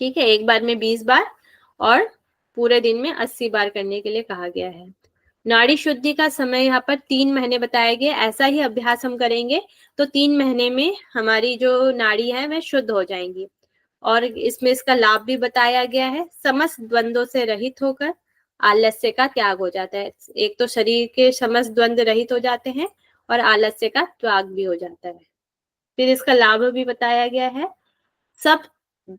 ठीक है, एक बार में 20 बार और पूरे दिन में 80 बार करने के लिए कहा गया है। नाड़ी शुद्धि का समय यहाँ पर 3 महीने बताया गया। ऐसा ही अभ्यास हम करेंगे तो 3 महीने में हमारी जो नाड़ी है वह शुद्ध हो जाएंगी। और इसमें इसका लाभ भी बताया गया है। समस्त द्वंद्वों से रहित होकर आलस्य का त्याग हो जाता है। एक तो शरीर के समस्त द्वंद्व रहित हो जाते हैं और आलस्य का त्याग भी हो जाता है। फिर इसका लाभ भी बताया गया है।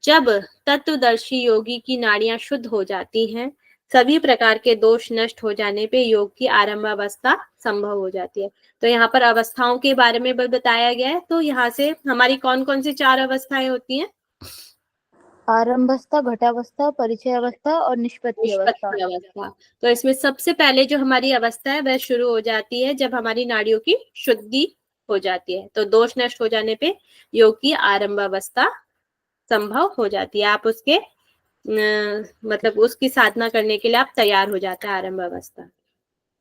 जब तत्वदर्शी योगी की नाड़ियां शुद्ध हो जाती हैं, सभी प्रकार के दोष नष्ट हो जाने पे योग की आरंभ अवस्था संभव हो जाती है। तो यहाँ पर अवस्थाओं के बारे में बताया गया है। तो यहाँ से हमारी कौन कौन सी 4 अवस्थाएं होती हैं? आरंभावस्था, घटावस्था, परिचय अवस्था और निष्पत्ति अवस्था। अवस्था। तो इसमें सबसे पहले जो हमारी अवस्था है वह शुरू हो जाती है जब हमारी नाड़ियों की शुद्धि हो जाती है। तो दोष नष्ट हो जाने पे योग की आरंभ अवस्था संभव हो जाती है। आप उसके मतलब उसकी साधना करने के लिए आप तैयार हो जाते हैं, आरंभ अवस्था।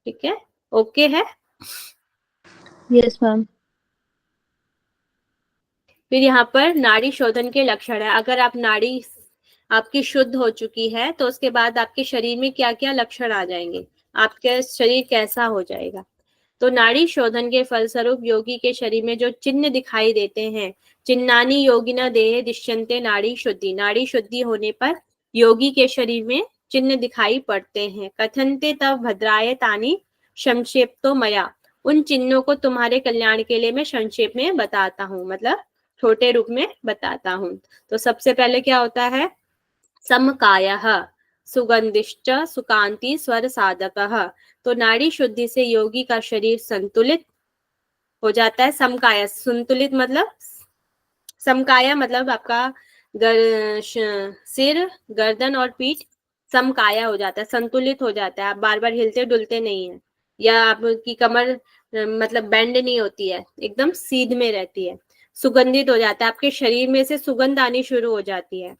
ठीक है, ओके है। Yes ma'am. फिर यहाँ पर नाड़ी शोधन के लक्षण है। अगर आप नाड़ी आपकी शुद्ध हो चुकी है तो उसके बाद आपके शरीर में क्या क्या लक्षण आ जाएंगे, आपका शरीर कैसा हो जाएगा। तो नाड़ी शोधन के फलस्वरूप योगी के शरीर में जो चिन्ह दिखाई देते हैं, चिन्नानी योगिना देह दिश्यन्ते नाड़ी शुद्धि। नाड़ी शुद्धि होने पर योगी के शरीर में चिन्ह दिखाई पड़ते हैं। कथनते तब भद्राय तानी संक्षेप तो मया। उन चिन्हों को तुम्हारे कल्याण के लिए मैं संक्षेप में बताता हूँ, मतलब छोटे रूप में बताता हूँ। तो सबसे पहले क्या होता है, समकायः सुगंधिश्च सुकांति स्वर साधकः। तो नाड़ी शुद्धि से योगी का शरीर संतुलित हो जाता है। समकाय संतुलित मतलब समकाया मतलब आपका सिर, गर्दन और पीठ समकाया हो जाता है, संतुलित हो जाता है, आप बार बार हिलते डुलते नहीं है, या आपकी कमर मतलब बेंड नहीं होती है, एकदम सीध में रहती है। सुगंधित हो जाता है, आपके शरीर में से सुगंध आनी शुरू हो जाती है।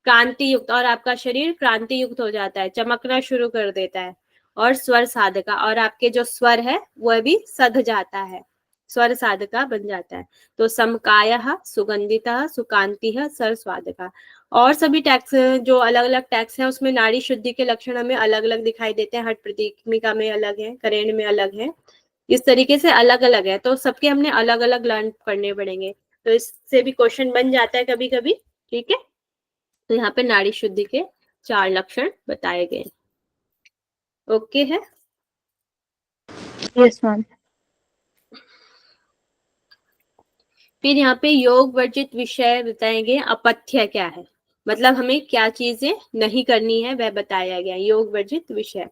क्रांति युक्त, और आपका शरीर क्रांति युक्त हो जाता है, चमकना शुरू कर देता है। और स्वर साधका, और आपके जो स्वर है वह भी सध जाता है, स्वर साधका बन जाता है। तो समकायः, सुगंधितः, सुकांतिः, स्वर साधका। और सभी टैक्स जो अलग अलग टैक्स है उसमें नाड़ी शुद्धि के लक्षण हमें अलग अलग दिखाई देते हैं, हठ प्रतिमिका में अलग है, करेण में अलग है, इस तरीके से अलग अलग है। तो सबके हमने अलग अलग लर्न करने पड़ेंगे, तो इससे भी क्वेश्चन बन जाता है कभी कभी। ठीक है, तो यहाँ पे नाड़ी शुद्धि के 4 लक्षण बताए गए। ओके है। Yes ma'am. फिर यहाँ पे योग वर्जित विषय बताएंगे, अपथ्य क्या है, मतलब हमें क्या चीजें नहीं करनी है वह बताया गया, योग वर्जित विषय।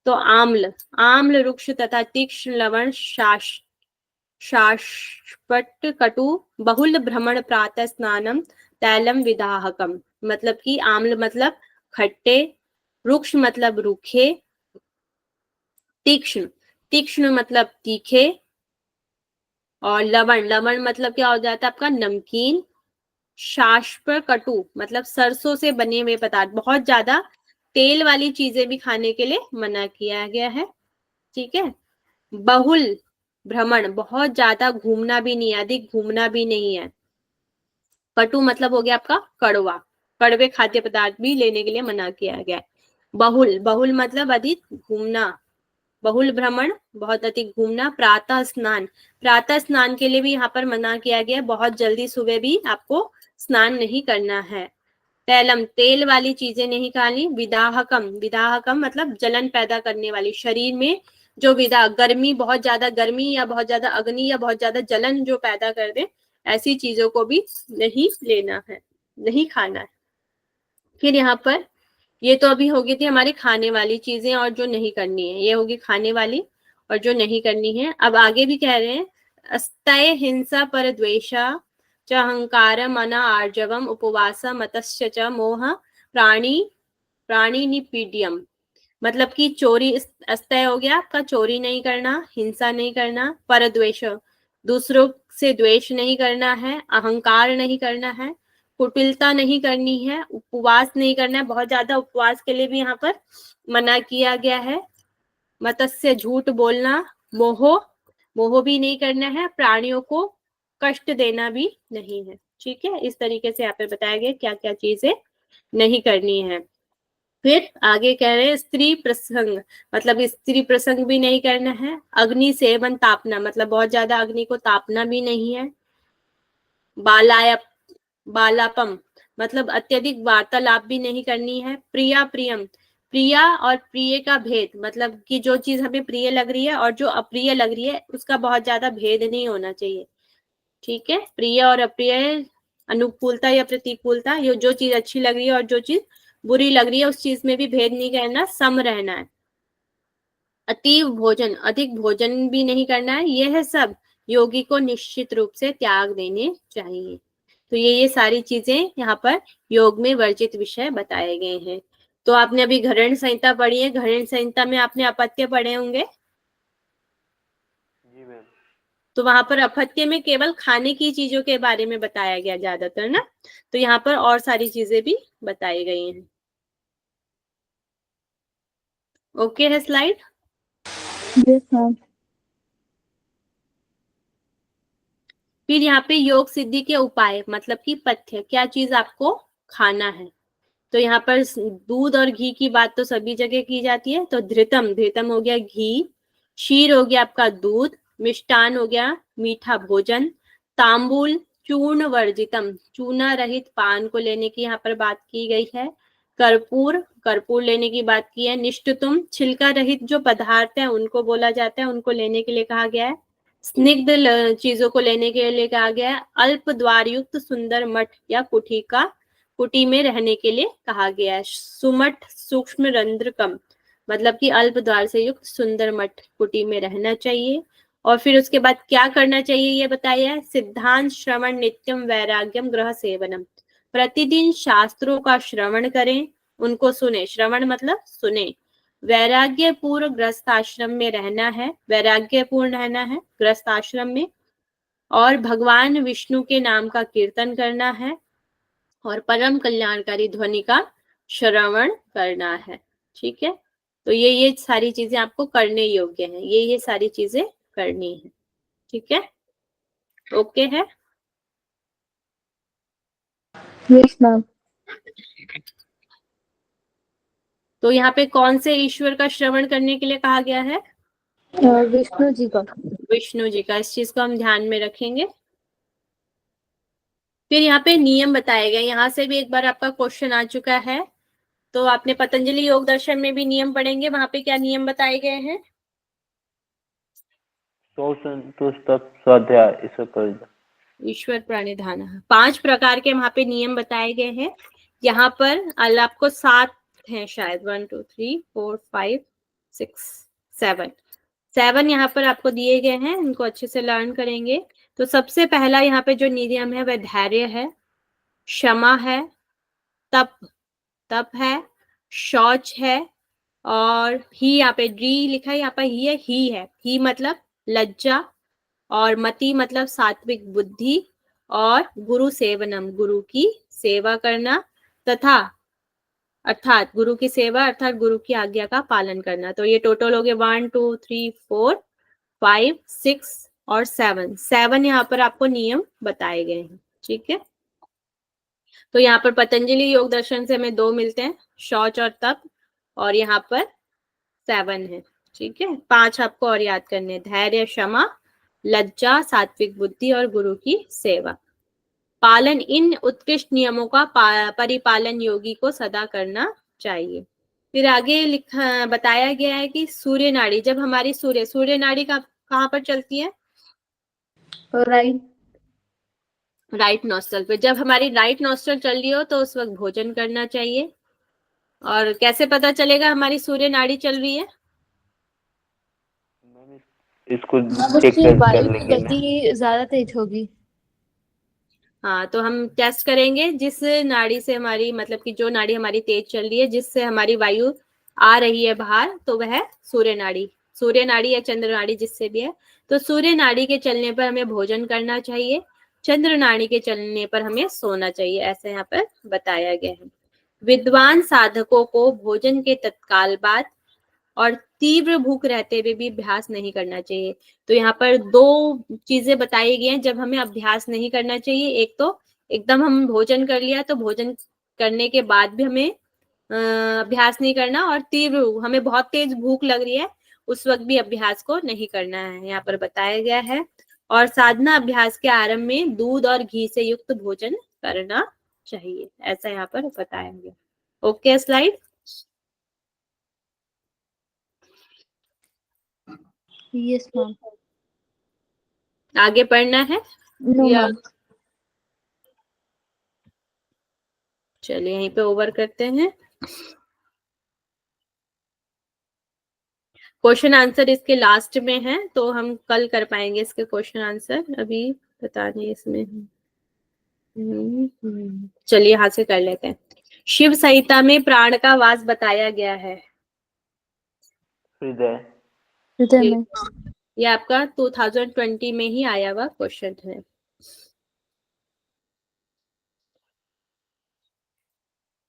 तो आम्ल, आम्ल रुक्ष तथा तीक्ष्ण लवण शाश्वत कटु बहुल भ्रमण प्रातः स्नानम तैलम विदाहकम, मतलब कि आम्ल मतलब खट्टे, रुक्ष मतलब रूखे, तीक्ष्ण, तीक्ष्ण मतलब तीखे, और लवण, लवण मतलब क्या हो जाता है आपका नमकीन, शाश्व कटु मतलब सरसों से बने हुए पदार्थ, बहुत ज्यादा तेल वाली चीजें भी खाने के लिए मना किया गया है। ठीक है, बहुल भ्रमण, बहुत ज्यादा घूमना भी नहीं है, अधिक घूमना भी नहीं है। कटु मतलब हो गया आपका कड़वा, कड़वे खाद्य पदार्थ भी लेने के लिए मना किया गया है। बहुल, बहुल मतलब अधिक घूमना, बहुल भ्रमण बहुत अधिक घूमना। प्रातः स्नान, प्रातः स्नान के लिए भी यहाँ पर मना किया गया, बहुत जल्दी सुबह भी आपको स्नान नहीं करना है। तैलम, तेल वाली चीजें नहीं खानी। विदाहकम, विदाहकम मतलब जलन पैदा करने वाली, शरीर में जो विदा, गर्मी, बहुत ज्यादा गर्मी या बहुत ज्यादा अग्नि या बहुत ज्यादा जलन जो पैदा कर दे, ऐसी चीजों को भी नहीं लेना है, नहीं खाना है। फिर यहाँ पर ये तो अभी हो गई थी हमारी खाने वाली चीजें और जो नहीं करनी है, ये होगी खाने वाली और जो नहीं करनी है। अब आगे भी कह रहे हैं, अस्तय हिंसा पर द्वेषा च अहंकार मना आर्जवम उपवास मतस्य च मोह प्राणी निपीड्यम, मतलब कि चोरी, अस्तय हो गया आपका चोरी नहीं करना, हिंसा नहीं करना, पर द्वेष दूसरों से द्वेष नहीं करना है, अहंकार नहीं करना है, कुटिलता नहीं करनी है, उपवास नहीं करना है, बहुत ज्यादा उपवास के लिए भी यहाँ पर मना किया गया है। मत्स्य झूठ बोलना, मोह, मोह भी नहीं करना है, प्राणियों को कष्ट देना भी नहीं है। ठीक है, इस तरीके से यहाँ पे बताया गया क्या क्या चीजें नहीं करनी है। फिर आगे कह रहे हैं स्त्री प्रसंग, मतलब स्त्री प्रसंग भी नहीं करना है। अग्नि सेवन तापना, मतलब बहुत ज्यादा अग्नि को तापना भी नहीं है। बालापम मतलब अत्यधिक वार्तालाप भी नहीं करनी है। प्रिया प्रियम, प्रिया और प्रिय का भेद, मतलब कि जो चीज हमें प्रिय लग रही है और जो अप्रिय लग रही है उसका बहुत ज्यादा भेद नहीं होना चाहिए। ठीक है, प्रिय और अप्रिय, अनुकूलता या प्रतिकूलता, ये जो चीज अच्छी लग रही है और जो चीज बुरी लग रही है उस चीज में भी भेद नहीं करना, सम रहना है। अतीव भोजन, अधिक भोजन भी नहीं करना है। यह सब योगी को निश्चित रूप से त्याग देने चाहिए। तो ये सारी चीजें यहाँ पर योग में वर्जित विषय बताए गए हैं। तो आपने अभी घरण संहिता पढ़ी है, घरण संहिता में आपने अपत्य पढ़े होंगे। जी मैम। तो वहां पर अपत्य में केवल खाने की चीजों के बारे में बताया गया ज्यादातर ना, तो यहाँ पर और सारी चीजें भी बताई गई हैं। ओके है स्लाइड। Yes ma'am. फिर यहाँ पे योग सिद्धि के उपाय, मतलब कि पथ्य, क्या चीज आपको खाना है। तो यहाँ पर दूध और घी की बात तो सभी जगह की जाती है, तो धृतम, धृतम हो गया घी, क्षीर हो गया आपका दूध, मिष्टान हो गया मीठा भोजन, तांबूल चूर्ण वर्जितम, चूना रहित पान को लेने की यहाँ पर बात की गई है। कर्पूर, कर्पूर लेने की बात की है। निष्ठुतम, छिलका रहित जो पदार्थ है उनको बोला जाता है, उनको लेने के लिए कहा गया है। स्निग्ध चीजों को लेने के लिए कहा गया है। अल्प द्वार युक्त सुंदर मठ या कुटी का, कुटी में रहने के लिए कहा गया है। सुमठ सूक्ष्म रंध्र कम, मतलब कि अल्प द्वार से युक्त सुंदर मठ कुटी में रहना चाहिए। और फिर उसके बाद क्या करना चाहिए ये बताया है। सिद्धांत श्रवण नित्यम वैराग्यम ग्रह सेवनम, प्रतिदिन शास्त्रों का श्रवण करें, उनको सुने, श्रवण मतलब सुने। वैराग्य पूर्ण गृहस्थ आश्रम में रहना है, वैराग्य पूर्ण रहना है गृहस्थ आश्रम में, और भगवान विष्णु के नाम का कीर्तन करना है, और परम कल्याणकारी ध्वनि का श्रवण करना है। ठीक है, तो ये सारी चीजें आपको करने योग्य हैं, ये सारी चीजें करनी है। ठीक है, ओके है। Yes ma'am. तो यहाँ पे कौन से ईश्वर का श्रवण करने के लिए कहा गया है? विष्णु जी का। विष्णु जी का। इस चीज को हम ध्यान में रखेंगे। फिर यहाँ पे नियम बताए गए, यहाँ से भी एक बार आपका क्वेश्चन आ चुका है, तो आपने पतंजलि योग दर्शन में भी नियम पढ़ेंगे, वहां पे क्या नियम बताए गए हैं? स्वाध्याय ईश्वर प्रणिधान, 5 प्रकार के वहां पे नियम बताए गए हैं। यहाँ पर आपको 7 हैं शायद, 1 2 3 4 5 6 7 यहाँ पर आपको दिए गए हैं, इनको अच्छे से लर्न करेंगे। तो सबसे पहला यहाँ पे जो नियम है वह धैर्य है, क्षमा है, तप है, शौच है, और ही यहाँ पे डी लिखा है, यहाँ पर ही है, ही मतलब लज्जा, और मति मतलब सात्विक बुद्धि, और गुरु सेवनम गुरु की सेवा करना, तथा अर्थात गुरु की सेवा अर्थात गुरु की आज्ञा का पालन करना। तो ये टोटल हो गए 1 2 3 4 5 6 और 7 यहाँ पर आपको नियम बताए गए हैं। ठीक है, तो यहाँ पर पतंजलि योग दर्शन से हमें 2 मिलते हैं, शौच और तप, और यहाँ पर 7 है। ठीक है, 5 आपको और याद करने, धैर्य, क्षमा, लज्जा, सात्विक बुद्धि और गुरु की सेवा। पालन, इन उत्कृष्ट नियमों का परिपालन योगी को सदा करना चाहिए। फिर आगे लिखा बताया गया है कि सूर्य नाड़ी, जब हमारी सूर्य नाड़ी कहाँ पर चलती है? राइट नॉस्ट्रल पे। जब हमारी राइट नॉस्ट्रल चल रही हो तो उस वक्त भोजन करना चाहिए। और कैसे पता चलेगा हमारी सूर्य नाड़ी चल रही है? इसको चेक कर लेंगे ना। गति ज्यादा तेज होगी। हाँ, तो हम टेस्ट करेंगे, जिस नाड़ी से हमारी मतलब कि जो नाड़ी हमारी तेज चल रही है, जिससे हमारी वायु आ रही है बाहर, तो वह सूर्य नाड़ी या चंद्र नाड़ी जिससे भी है। तो सूर्य नाड़ी के चलने पर हमें भोजन करना चाहिए, चंद्र नाड़ी के चलने पर हमें सोना चाहिए, ऐसा यहाँ पर बताया गया है। विद्वान साधकों को भोजन के तत्काल बाद और तीव्र भूख रहते हुए भी अभ्यास नहीं करना चाहिए। तो यहाँ पर 2 चीजें बताई गई हैं जब हमें अभ्यास नहीं करना चाहिए। एक तो एकदम हम भोजन कर लिया तो भोजन करने के बाद भी हमें अभ्यास नहीं करना, और तीव्र हमें बहुत तेज भूख लग रही है उस वक्त भी अभ्यास को नहीं करना है, यहाँ पर बताया गया है। और साधना अभ्यास के आरंभ में दूध और घी से युक्त भोजन करना चाहिए, ऐसा यहाँ पर बताया गया। Okay, slide. Yes ma'am. आगे पढ़ना है नो या मैम। चलिए यहीं पे ओवर करते हैं। क्वेश्चन आंसर इसके लास्ट में है, तो हम कल कर पाएंगे इसके क्वेश्चन आंसर, अभी पता नहीं इसमें। चलिए यहाँ से कर लेते हैं। शिव संहिता में प्राण का वास बताया गया है। हृदय में। ये आपका 2020 में ही आया हुआ क्वेश्चन है।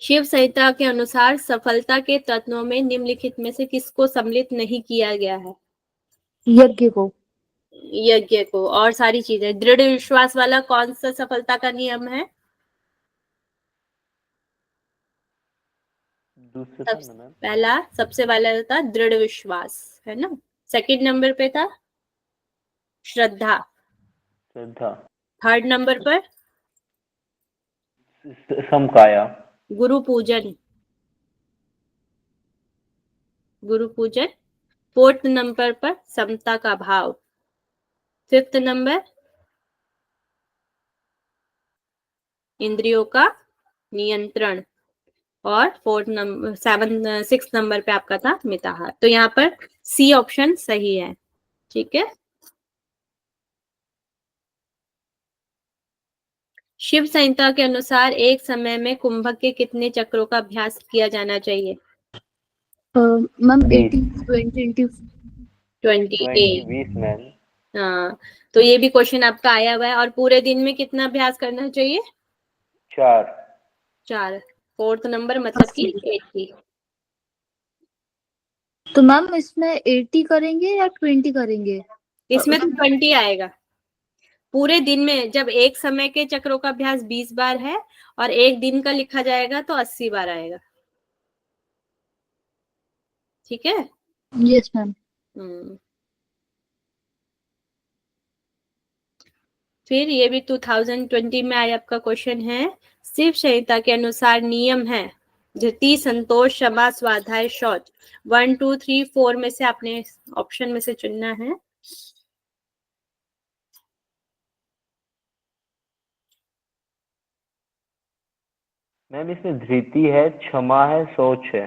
शिव संहिता के अनुसार सफलता के तत्वों में निम्नलिखित में से किसको सम्मिलित नहीं किया गया है? यज्ञ को। यज्ञ को और सारी चीजें। दृढ़ विश्वास वाला कौन सा सफलता का नियम है? पहला सबसे पहला था दृढ़ विश्वास, है ना। सेकंड नंबर पे था श्रद्धा। थर्ड नंबर पर समकाया, गुरु पूजन। फोर्थ नंबर पर समता का भाव। फिफ्थ नंबर इंद्रियों का नियंत्रण। और सिक्स नंबर पे आपका था मिताहार। तो यहाँ पर सी ऑप्शन सही है। ठीक है, शिव संहिता के अनुसार एक समय में कुंभक के कितने चक्रों का अभ्यास किया जाना चाहिए? मैम 20 28। 20 मैम। हाँ, तो ये भी क्वेश्चन आपका आया हुआ है। और पूरे दिन में कितना अभ्यास करना चाहिए? 4। 4। 4th नंबर मतलब कि 80। तो मैम इसमें 80 करेंगे या 20 करेंगे? इसमें तो 20 आएगा। पूरे दिन में जब एक समय के चक्रों का अभ्यास 20 बार है और एक दिन का लिखा जाएगा तो 80 बार आएगा। ठीक है। Yes ma'am. फिर ये भी 2020 में आया आपका क्वेश्चन है। शिव संहिता के अनुसार नियम है धृति, संतोष, क्षमा, स्वाध्याय, शौच। 1 2 3 4 में से आपने ऑप्शन में से चुनना है। मैम इसमें धृति है, क्षमा है, शौच है।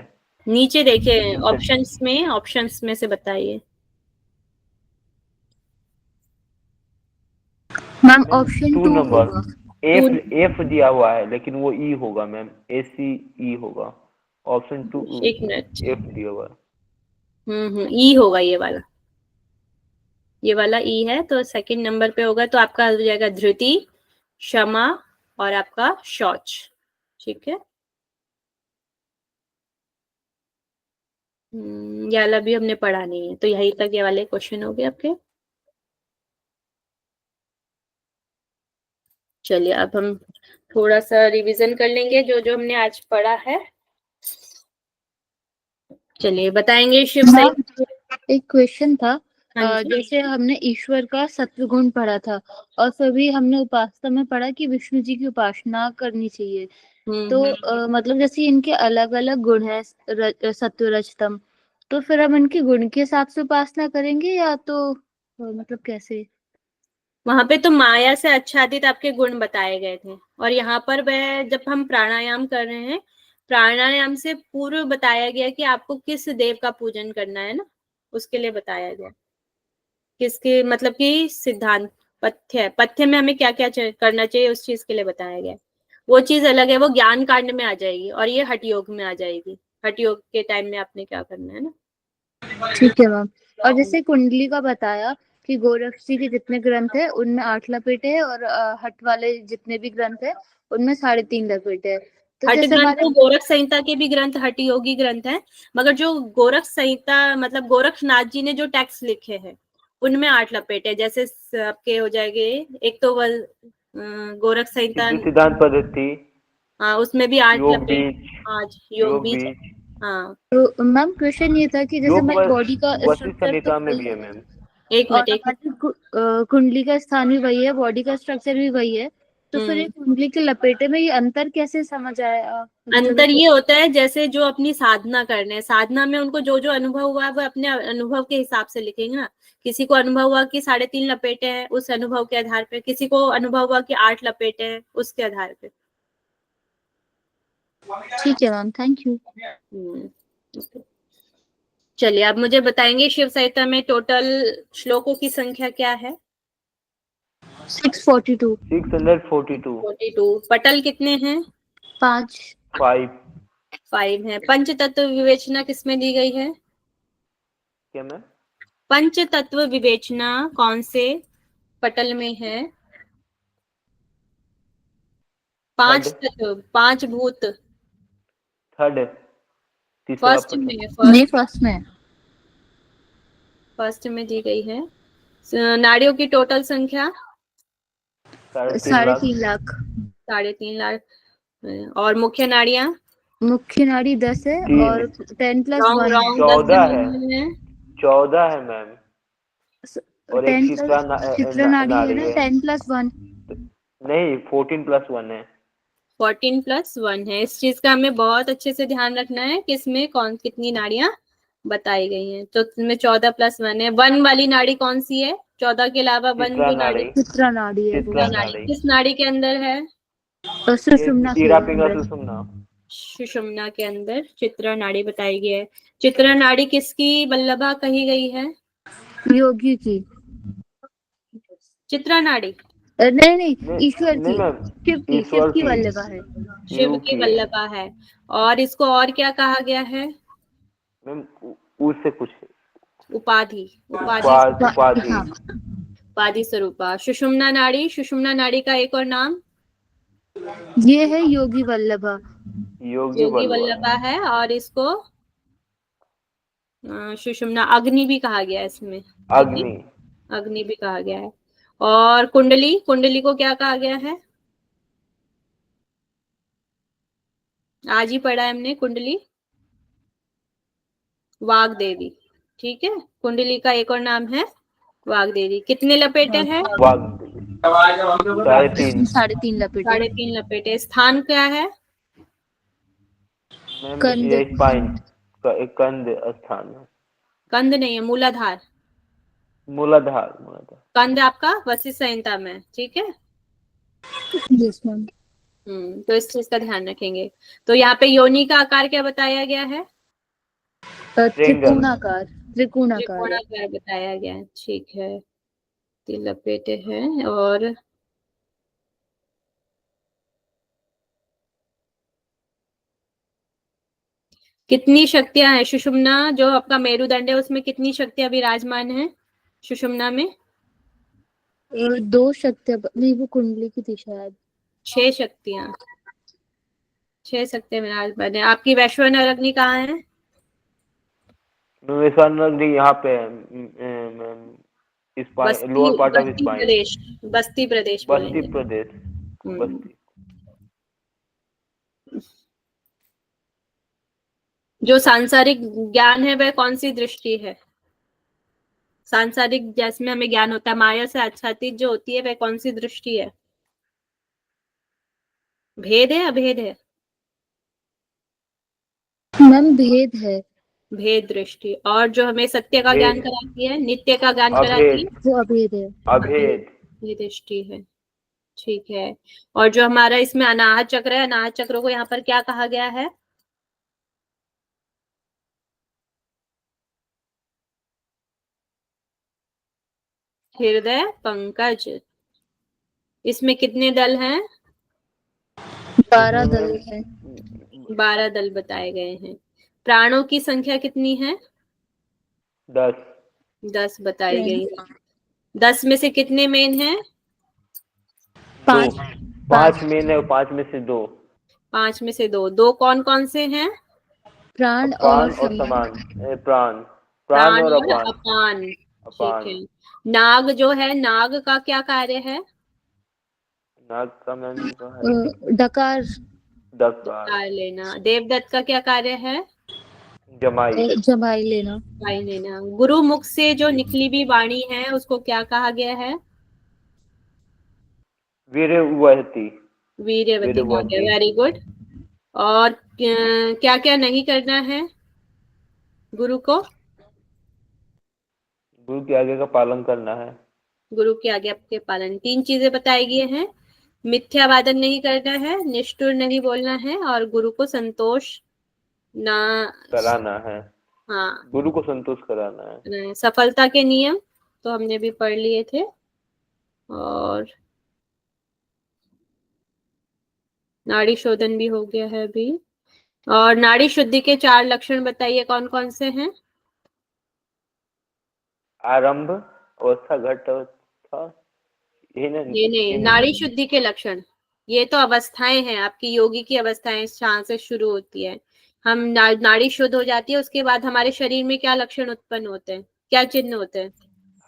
नीचे देखिए लेकिन ऑप्शंस में से बताइए। मैम ऑप्शन 2 2 नंबर होगा। एफ दिया हुआ है, लेकिन वो ई होगा मैम, ACE होगा। ऑप्शन 2 एक मिनट। एफ दिया हुआ है। ई होगा ये वाला। ये वाला ई है, तो सेकंड नंबर पे होगा। तो आपका हो जाएगा धृति, क्षमा और आपका शौच। ठीक है। ये वाला भी हमने पढ़ा नहीं है, तो यही तक ये वाले क्वेश्चन हो गए आपके। चलिए अब हम थोड़ा सा रिवीजन कर लेंगे जो जो हमने आज पढ़ा है। चलिए बताएंगे शिव मैम संहिता। एक क्वेश्चन था। हाँ जी। जैसे हमने ईश्वर का सत्व गुण पढ़ा था और फिर भी हमने उपासना में पढ़ा कि विष्णु जी की उपासना करनी चाहिए। तो मतलब जैसे इनके अलग अलग गुण है, सत्व रजतम, तो फिर हम इनके गुण के हिसाब से उपासना करेंगे या तो मतलब कैसे? वहां पे तो माया से आच्छादित आपके गुण बताए गए थे, और यहाँ पर वह जब हम प्राणायाम कर रहे हैं, प्राणायाम से पूर्व बताया गया कि आपको किस देव का पूजन करना है ना, उसके लिए बताया गया। किसके मतलब कि सिद्धांत पथ्य में हमें क्या क्या करना चाहिए उस चीज के लिए बताया गया। वो चीज अलग है, वो ज्ञान कांड में आ जाएगी और ये हठ योग में आ जाएगी। हठ योग के टाइम में आपने क्या करना है ना। ठीक है मैम। और जैसे कुंडली का बताया कि गोरख जी के जितने ग्रंथ है उनमें 8 लपेटे हैं और हट वाले जितने भी ग्रंथ है उनमें 3.5 लपेटे हैं। तो हठ जैसे ग्रंथ हमारे तो गोरख संहिता के भी ग्रंथ हठ योगी ग्रंथ हैं, मगर जो गोरख संहिता मतलब गोरखनाथ जी ने जो टेक्स्ट लिखे हैं उनमें 8 लपेटे। जैसे आपके हो जाएंगे, एक तो गोरख संहिता, सिद्धांत पद्धति, हाँ उसमें भी 8 योग लपेट। बीज, आज योग योग बीज। बीज, हाँ तो मैम क्वेश्चन ये था कि जैसे योग हमारी बॉडी का वशिष्ठ स्ट्रक्चर तो संहिता में वही भी है है मैम। एक और मिनट एक हमारी कुंडली का स्थान भी वही है, बॉडी का स्ट्रक्चर भी वही है, तो फिर ये कुंडली के लपेटे में ये अंतर कैसे समझ आया? अंतर ये होता है जैसे जो अपनी साधना कर रहे हैं, साधना में उनको जो जो अनुभव हुआ है वो अपने अनुभव के हिसाब से लिखेंगे ना। किसी को अनुभव हुआ कि 3.5 लपेटे हैं, उस अनुभव के आधार पे। किसी को अनुभव हुआ कि 8 लपेटे हैं, उसके आधार पे। ठीक है मैम, थैंक यू। चलिए अब मुझे बताएंगे शिव संहिता में टोटल श्लोकों की संख्या क्या है? 642। 642। 42। पटल कितने हैं? 5। 5। 5 है। पंच तत्व विवेचना किसमें दी गई है? क्या मैम? पंच तत्व विवेचना कौन से पटल में है? 5 थर्ड। तत्व, 5 भूत। थर्ड, तीसरा फर्स्ट पटल। में, नहीं, फर्स्ट में। फर्स्ट में दी गई है। नाड़ियों की टोटल संख्या 3.5 लाख। 3.5 लाख। 3.5 लाख। और मुख्य नाड़ियां? मुख्य नाड़ी 10 है 3। और 10 प्लस रॉन्ग 1 है। रॉन्ग, 10 से 14 है। नहीं है। 14 है मैम। और एक 10 चित्रा प्लस चित्र नाड़ी है नाड़ी ना, है। 10 प्लस 1। नहीं, 14 प्लस 1 है। 14 प्लस 1 है। इस चीज का हमें बहुत अच्छे से ध्यान रखना है कि इसमें कौन कितनी नाड़ियां बताई गई हैं। तो इसमें 14 प्लस 1 है। 1 वाली नाड़ी कौन सी है? 14 के अलावा 1 चित्रा जो नाड़ी, नाड़ी। चित्रा नाड़ी है वो। चित्रा नाड़ी नाड़ी। किस नाड़ी के अंदर है? और ये सुषुम्ना के ईरा पिंगला अंदर। सुषुम्ना। सुषुम्ना के अंदर चित्रा नाड़ी बताई गई है। चित्रा नाड़ी किसकी वल्लभा कही गई है? योगी की। चित्रा नाड़ी नहीं नहीं, नहीं ईश्वर नहीं की, मैम, शिव ईश्वर की की, वल्लभा है। शिव की की है वल्लभा है। और इसको और क्या कहा गया है? मैम, उससे कुछ उपाधि, उपाधि, उपाधि। हाँ, उपाधि स्वरूपा। सुषुम्ना नाड़ी, सुषुम्ना नाड़ी का एक और नाम ये है योगी वल्लभा। योगी योगी बलवा, वल्लभा है। और इसको सुषुम्ना अग्नि भी कहा गया है इसमें, ठीक है, अग्नि, अग्नि भी कहा गया है। और कुंडली, कुंडली को क्या कहा गया है? आज ही पढ़ा है हमने कुंडली, वाग देवी, ठीक है। कुंडली का एक और नाम है वाग देवी। कितने लपेटे हैं? वाग, 3.5। 3.5 लपेटे। 3.5 लपेटे। स्थान क्या है? मैम कंद। ये स्पाइन का एक कंद स्थान है, कंद नहीं है, मूलाधार। मूलाधार, मूलाधार। कंद आपका वशिष्ठ संहिता में, ठीक है। Yes ma'am. तो इस चीज का ध्यान रखेंगे। तो यहाँ पे योनि का आकार क्या बताया गया है? ट्रेंगल, त्रिकोणाकार, त्रिकोणाकार है। त्रिकोणाकार बताया गया है, ठीक है। 3 लपेटे हैं। और कितनी शक्तियां हैं सुषुम्ना, जो आपका मेरुदंड है उसमें कितनी शक्तियां विराजमान है सुषुम्ना में? 2 शक्तियां, नहीं वो कुंडली की थी शायद। 6 शक्तियां, 6 शक्तियां विराजमान है। आपकी वैश्वानर अग्नि कहाँ है? विश्वनाथ यहाँ पे है, बस्ती, lower part of Basti spine, प्रदेश, बस्ती प्रदेश बस्ती बोलेंगे। प्रदेश, हम्म, बस्ती। जो सांसारिक ज्ञान है वह कौन सी दृष्टि है? सांसारिक जिसमें हमें ज्ञान होता है, माया से आच्छादित जो होती है वह कौन सी दृष्टि है? भेद है, अभेद है? मैम भेद है। भेद दृष्टि। और जो हमें सत्य का ज्ञान भेद, कराती है, नित्य का ज्ञान कराती अभेद, है, वो अभेद है। अभेद, अभेद। ये दृष्टि है, ठीक है। और जो हमारा इसमें अनाहत चक्र है, अनाहत चक्र को यहाँ पर क्या कहा गया है? हृदय पंकज। इसमें कितने दल हैं? 12 दल है। 12 दल बताए गए हैं। प्राणों की संख्या कितनी है? 10, 10 बताई गई है। 10 में से कितने मेन हैं? 2, 5। 5 मेन है, 5 में से 2 5 में से 2, 2 कौन कौन से हैं? प्राण और अपान और समान। समान, प्राण, प्राण प्राण और और अपान, अपान, ठीक है। अपान। नाग जो है, नाग का क्या कार्य है? नाग का मैम जो है डकार, डकार, कार लेना। देवदत्त का क्या कार्य है? जमाई, जमाई लेना। भाई लेना। गुरु मुख से जो निकली भी वाणी है उसको क्या कहा गया है? वीरवती, वीर्यवती कहा गया, वीरवती। Very good. और क्या क्या नहीं करना है गुरु को? गुरु की आज्ञा का पालन करना है, गुरु की आज्ञा के पालन। 3 चीजें बताई गई हैं। मिथ्यावादन नहीं करना है, निष्ठुर नहीं बोलना है, और गुरु को संतोष ना, कराना है, हाँ, गुरु को संतुष्ट कराना है। सफलता के नियम तो हमने भी पढ़ लिए थे। और नाड़ी शोधन भी हो गया है अभी। और नाड़ी शुद्धि के 4 लक्षण बताइए कौन कौन से हैं? आरंभ, अवस्था, घट अवस्था, यही ना, ये नहीं, तीन। नाड़ी शुद्धि के लक्षण। ये तो अवस्थाएं हैं आपकी, योगी की अवस्थाएं जहाँ से शुरू होती है। हम नाड़ी शुद्ध हो जाती है, उसके बाद हमारे शरीर में क्या लक्षण उत्पन्न होते हैं, क्या चिन्ह होते हैं?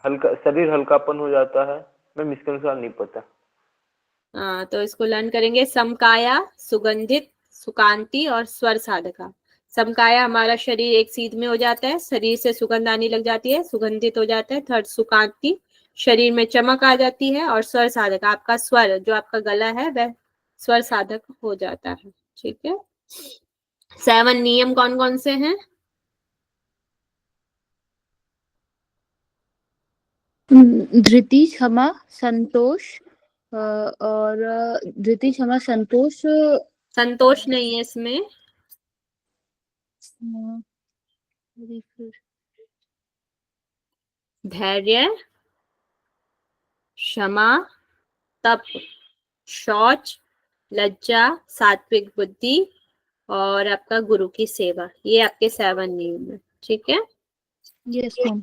हल्का शरीर, हल्कापन हो जाता है। मैम इसके अनुसार नहीं पता। हाँ, तो इसको लर्न करेंगे। समकाया, सुगंधित, सुकांति और स्वर साधका। समकाया, हमारा शरीर एक सीध में हो जाता है, शरीर से सुगंध आने लग जाती है, सुगंधित हो जाता है। थर्ड, सुकांति, शरीर में चमक आ जाती है। और स्वर साधक, आपका स्वर जो आपका गला है वह स्वर साधक हो जाता है, ठीक है। 7 नियम कौन कौन से हैं? धृति, क्षमा, संतोष, और धृति, क्षमा, संतोष। संतोष नहीं है इसमें। फिर धैर्य, क्षमा, तप, शौच, लज्जा, सात्विक बुद्धि और आपका गुरु की सेवा, ये आपके 7 नियम है। ठीक है, यस मैम।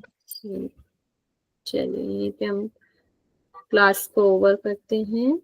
चलिए यहीं पे हम क्लास को ओवर करते हैं।